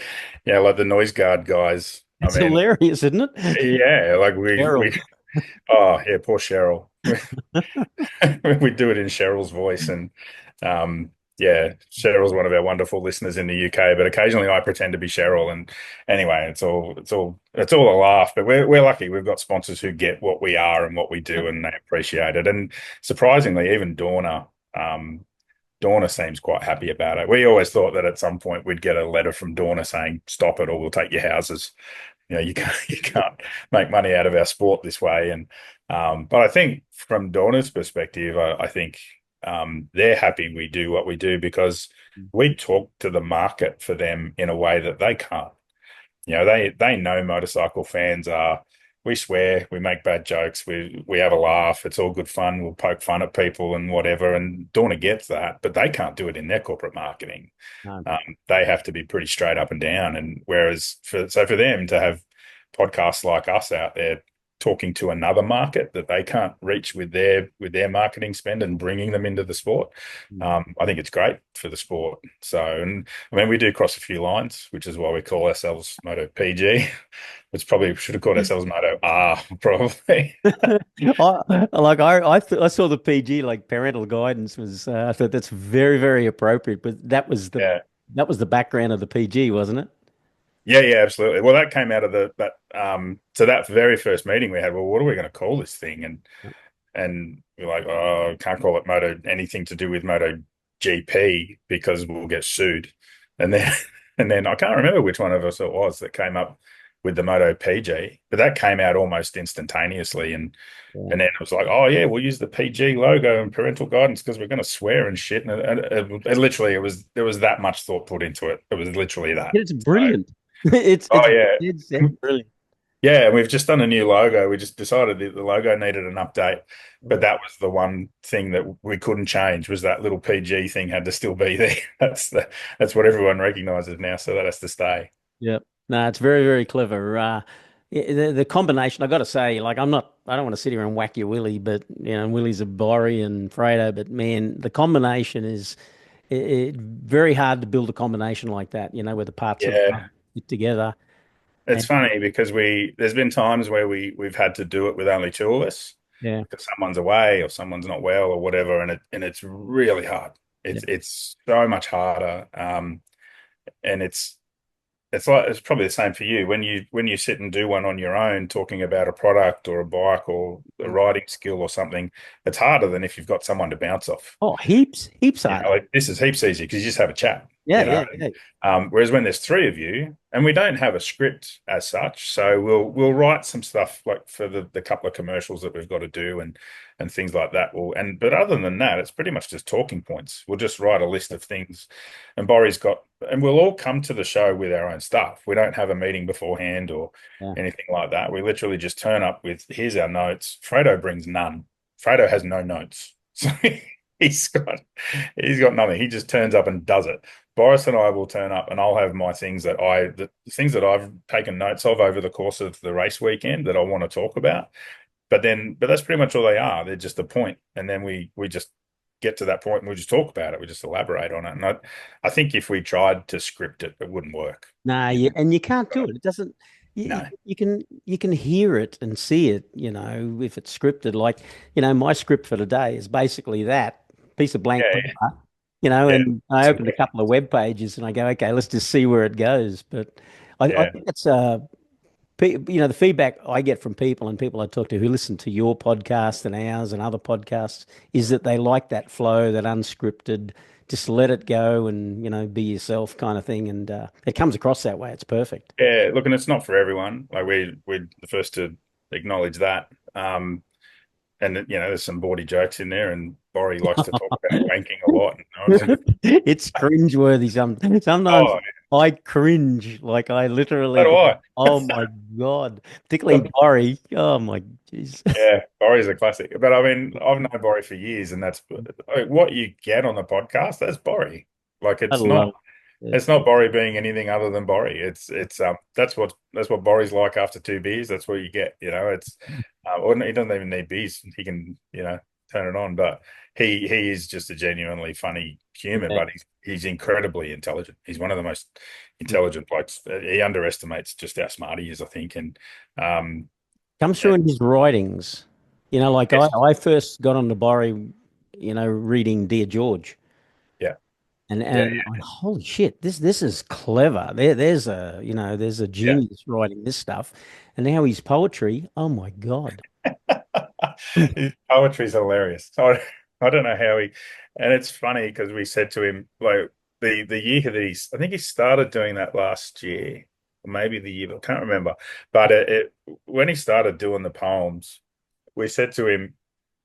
like the noise guard guys, I It's mean, hilarious, isn't it? yeah, like we Cheryl. oh yeah, poor Cheryl. We do it in Cheryl's voice, and Yeah, Cheryl's one of our wonderful listeners in the UK, but occasionally I pretend to be Cheryl. And anyway, it's all a laugh. But we're lucky. We've got sponsors who get what we are and what we do, and they appreciate it. And surprisingly, even Dorna seems quite happy about it. We always thought that at some point we'd get a letter from Dorna saying, "Stop it, or we'll take your houses." You can't make money out of our sport this way. And but I think from Dorna's perspective, I think they're happy we do what we do because we talk to the market for them in a way that they can't. They know motorcycle fans are. We swear, we make bad jokes, we have a laugh. It's all good fun. We'll poke fun at people and whatever. And Dorna gets that, but they can't do it in their corporate marketing. No. They have to be pretty straight up and down. And whereas for them to have podcasts like us out there talking to another market that they can't reach with their marketing spend and bringing them into the sport, I think it's great for the sport. So, and I mean, we do cross a few lines, which is why we call ourselves MotoPG. Which probably should have called ourselves Moto R, probably. I saw the PG like parental guidance was I thought that's very, very appropriate, but Yeah. that was the background of the PG, wasn't it? Yeah, yeah, absolutely. Well, that came out of so that very first meeting we had. Well, what are we going to call this thing? And we're like, oh, can't call it Moto anything to do with Moto GP because we'll get sued. And then and then I can't remember which one of us it was that came up with the Moto PG, but that came out almost instantaneously. And then it was like, oh yeah, we'll use the PG logo and parental guidance because we're going to swear and shit. And it literally, there was that much thought put into it. It was literally that. It's So, brilliant. oh It's yeah. brilliant. Yeah, and we've just done a new logo. We just decided that the logo needed an update, but that was the one thing that we couldn't change was that little PG thing had to still be there. That's what everyone recognizes now, so that has to stay. Yeah. No, it's very, very clever. The combination, I got to say, like, I don't want to sit here and whack your Willie, but, Willie's a Boris and Freido, but man, the combination is very hard to build a combination like that, where the parts of Yeah, fit together. it's And funny because there's been times where we've had to do it with only two of us yeah, because someone's away or someone's not well or whatever, and it's really hard. yeah, It's so much harder, and it's probably the same for you when you sit and do one on your own, talking about a product or a bike or a riding skill or something. It's harder than if you've got someone to bounce off. oh, heaps harder. Like this is heaps easier because you just have a chat. Yeah, yeah, yeah. Whereas when there's three of you, and we don't have a script as such, so we'll write some stuff like for the couple of commercials that we've got to do and things like that. But other than that, it's pretty much just talking points. We'll just write a list of things, and we'll all come to the show with our own stuff. We don't have a meeting beforehand or Yeah. anything like that. We literally just turn up with here's our notes. Fredo brings none. Fredo has no notes, so he's got he's got nothing. He just turns up and does it. Boris and I will turn up and I'll have my things the things that I've taken notes of over the course of the race weekend that I want to talk about. But that's pretty much all they are. They're just a point. And then we just get to that point and we just talk about it. We just elaborate on it. And I think if we tried to script it, it wouldn't work. No, and you can't do it. It doesn't. No. You can hear it and see it. If it's scripted. Like, my script for today is basically that piece of blank Yeah, paper. yeah. And I opened a couple of web pages and I go, okay, let's just see where it goes. But I Yeah. think it's the feedback I get from people and people I talk to who listen to your podcast and ours and other podcasts is that they like that flow, that unscripted, just let it go and be yourself kind of thing. And it comes across that way. It's perfect. Yeah. Look, and it's not for everyone. Like we're the first to acknowledge that. And there's some bawdy jokes in there, and Borry likes to talk about wanking a lot. It's cringeworthy. Sometimes Oh, I cringe. Like I literally so do go, I. oh my God. Particularly Borry. Oh my jeez. Yeah, Borry's a classic. But I mean, I've known Borry for years, and that's like, what you get on the podcast. That's Borry. Like I love it. it's not Borry being anything other than Borry. It's that's what Borry's like after two beers. That's what you get. It's or he doesn't even need beers. He can turn it on. But he is just a genuinely funny human. Yeah. But he's incredibly intelligent. He's one of the most intelligent blokes. He underestimates just how smart he is, I think. And Comes through in his writings. Like yes, I first got on the Borry, reading Dear George. yeah. Yeah, and holy shit, this is clever. There's a there's a yeah, genius writing this stuff, and now his poetry. Oh my God. yeah. His poetry's hilarious. I don't know how he, and it's funny because we said to him like the year that I think he started doing that last year, or maybe the year, but I can't remember. But when he started doing the poems, we said to him,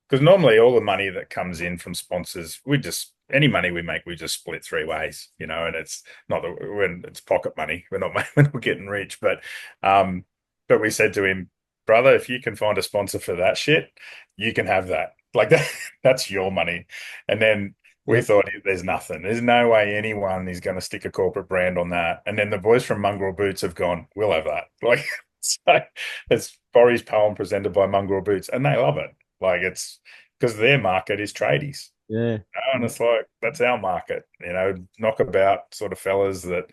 because normally all the money that comes in from sponsors, we just any money we make, we just split three ways, and it's not that when it's pocket money, we're not getting rich, um, but we said to him, brother, if you can find a sponsor for that shit, you can have that. Like that, that's your money. And then we Yep. thought there's nothing. There's no way anyone is going to stick a corporate brand on that. And then the boys from Mongrel Boots have gone, we'll have that. Like, so it's Borie's poem presented by Mongrel Boots, and they love it. Like it's because their market is tradies. Yeah. And it's like that's our market, knockabout sort of fellas that,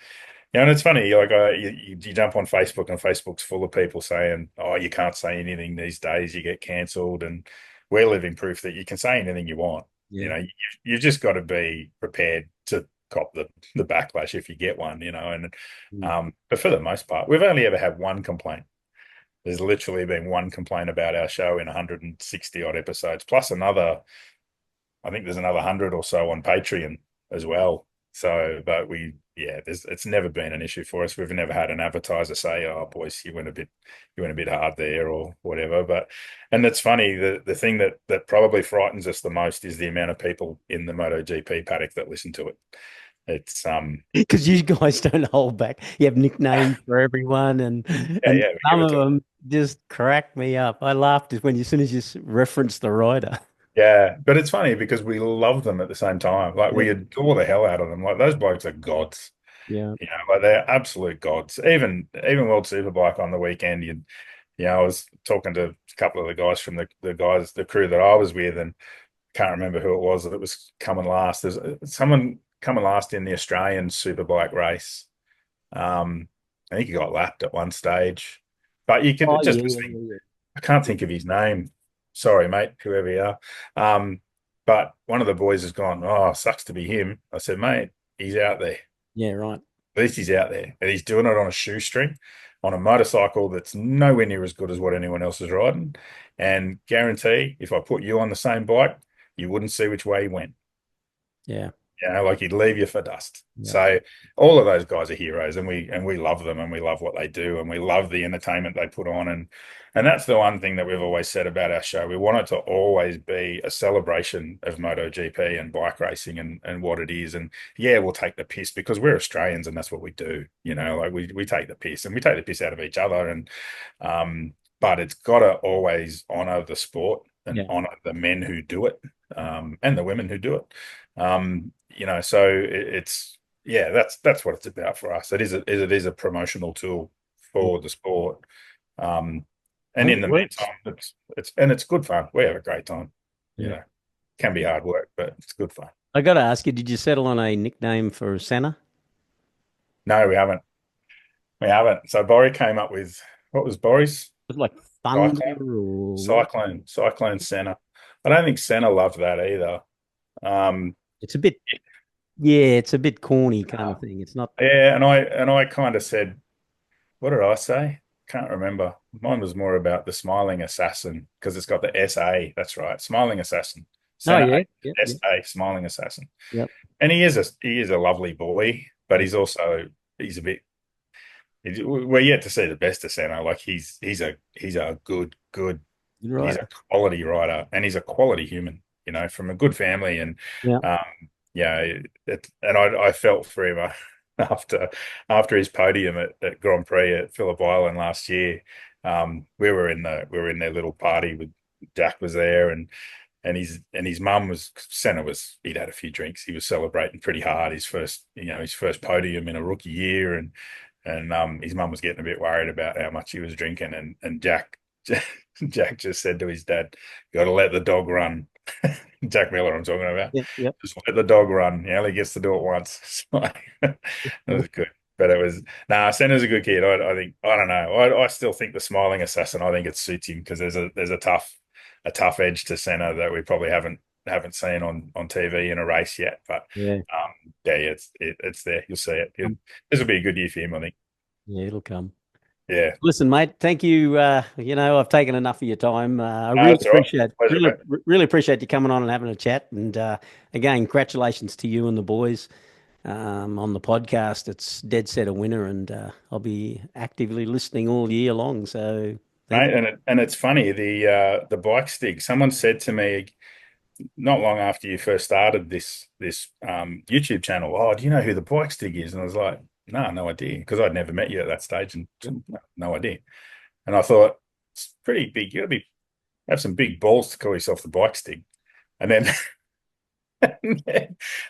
and it's funny, like you jump on Facebook and Facebook's full of people saying, "Oh, you can't say anything these days, you get cancelled," and we're living proof that you can say anything you want. You Yeah. know, you've just got to be prepared to cop the backlash if you get one, and Mm. but for the most part, we've only ever had one complaint. There's literally been one complaint about our show in 160 odd episodes, plus I think there's another 100 or so on Patreon as well. So, but it's never been an issue for us. We've never had an advertiser say, "Oh, boys, you went a bit hard there," or whatever. And it's funny, the thing that probably frightens us the most is the amount of people in the MotoGP paddock that listen to it. It's Because you guys don't hold back. You have nicknames for everyone, and yeah, and yeah, we give some it of to them. them just crack me up. I laughed as soon as you referenced the rider. Yeah, but it's funny because we love them at the same time. Like Yeah. we adore the hell out of them. Like those blokes are gods. Yeah. Like they're absolute gods. Even World Superbike on the weekend, I was talking to a couple of the guys from the crew that I was with, and can't remember who it was that was coming last. There's someone coming last in the Australian Superbike race. Um, I think he got lapped at one stage, but you Oh can just yeah, yeah, think, yeah, I can't think of his name. Sorry, mate, whoever you are. Um, but one of the boys has gone, oh, sucks to be him. I said, mate, he's out there. yeah. Yeah, right. At least he's out there, and he's doing it on a shoestring, on a motorcycle that's nowhere near as good as what anyone else is riding. And guarantee, if I put you on the same bike, you wouldn't see which way he went. Yeah, Like he'd leave you for dust. yeah, So all of those guys are heroes, and we love them, and we love what they do, and we love the entertainment they put on, and that's the one thing that we've always said about our show. We want it to always be a celebration of MotoGP and bike racing and what it is. And yeah, we'll take the piss because we're Australians, and that's what we do. Like we take the piss, and we take the piss out of each other, and but it's got to always honor the sport and yeah, honor the men who do it, and the women who do it. So it's yeah, that's what it's about for us. It is a promotional tool yeah. for the sport. Um, and And in it the works. meantime, it's good fun. We have a great time. You Yeah. know, can be hard work, but it's good fun. I got to ask you, did you settle on a nickname for Senna? No, we haven't. We haven't. So Borry came up with what was Borry's Was it like Thunder cyclone, or what? cyclone Senna. I don't think Senna loved that either. Um, It's a bit, yeah, it's a bit corny kind of thing. It's not. yeah, and I kind of said, what did I say? Can't remember. Mine was more about the smiling assassin because it's got the SA. That's right, smiling assassin. Oh Senna yeah, A, yep, yep, SA, smiling assassin. yep. And he is a lovely boy, but he's a bit. We're yet to see the best of Senna. Like he's a good, You're he's right. a quality rider, and he's a quality human. From a good family, and Yeah, um, and I felt for him after his podium at Grand Prix at Phillip Island last year. We were in their little party with Jack was there, and his mum Senna was he'd had a few drinks. He was celebrating pretty hard his first podium in a rookie year, and his mum was getting a bit worried about how much he was drinking, and Jack just said to his dad, "Got to let the dog run." Jack Miller, I'm talking about. yep, yep. Just let the dog run. He only gets to do it once. So, it was good. But it was Senna's a good kid. I think I don't know. I still think the smiling assassin. I think it suits him because there's a tough edge to Senna that we probably haven't haven't seen on TV in a race yet. But Yeah. yeah, it's there. You'll see it. Um, This will be a good year for him, I think. yeah, it'll come. Yeah. Listen, mate, thank you. I've taken enough of your time. I No, really that's all right. Pleasure, really, mate. really appreciate you coming on and having a chat. And again, congratulations to you and the boys on the podcast. It's dead set a winner, and I'll be actively listening all year long. So thank Mate, you. and it's funny, the bike stick. Someone said to me not long after you first started this YouTube channel, "Oh, do you know who the bike stick is?" And I was like, "No, no idea," because I'd never met you at that stage, and no idea. And I thought it's pretty big. You got to be have some big balls to call yourself the bike stick. And then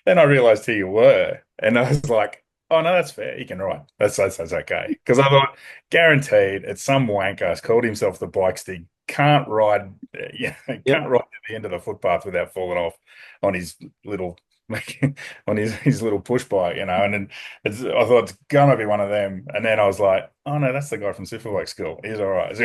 then I realized who you were, and I was like, "Oh no, that's fair. You can ride. That's okay." Because I thought, guaranteed, it's some wanker has called himself the bike stick. Can't ride, Yep. can't ride to the end of the footpath without falling off on his little on his little push bike, And then I thought it's gonna be one of them, and then I was like, "Oh no, that's the guy from Superbike School. He's all right.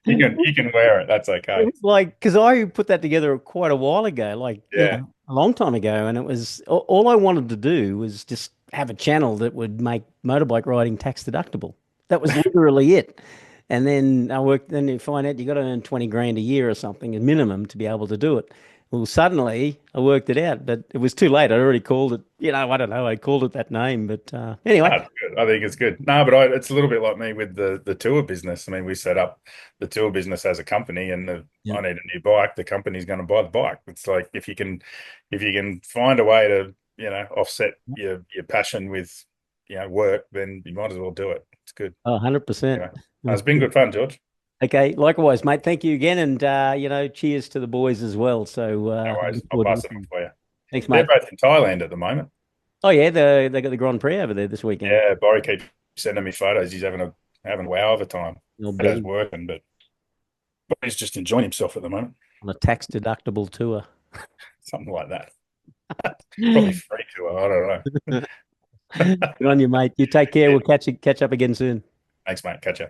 You can wear it. That's It okay." was like, because I put that together quite a while ago, like, Yeah. a long time ago. And it was all I wanted to do was just have a channel that would make motorbike riding tax deductible. That was literally it. And then you find out you got to earn 20 grand a year or something, a minimum, to be able to do it. Well, suddenly I worked it out, but it was too late. I already called it, I don't know, I called it that name. But anyway, That's good. I think it's good. No, but it's a little bit like me with the tour business. I mean, we set up the tour business as a company, and yeah. I need a new bike. The company's going to buy the bike. It's like if you can find a way to offset your passion with work, then you might as well do it. It's good. Oh, 100%. Anyway, it's been good fun, George. Okay, likewise, mate. Thank you again, and cheers to the boys as well. So No I worries. look I'll forward to pass it on listening. for you. Thanks, They're mate. both in Thailand at the moment. Oh yeah, they got the Grand Prix over there this weekend. Yeah, Boris keeps sending me photos. He's having a wow of a time. You'll That bet is him working, but he's just enjoying himself at the moment. on a tax deductible tour. Something like that. Probably free to her. I don't know. Good on you, mate. You take care. We'll catch up again soon. Thanks, mate. Catch you.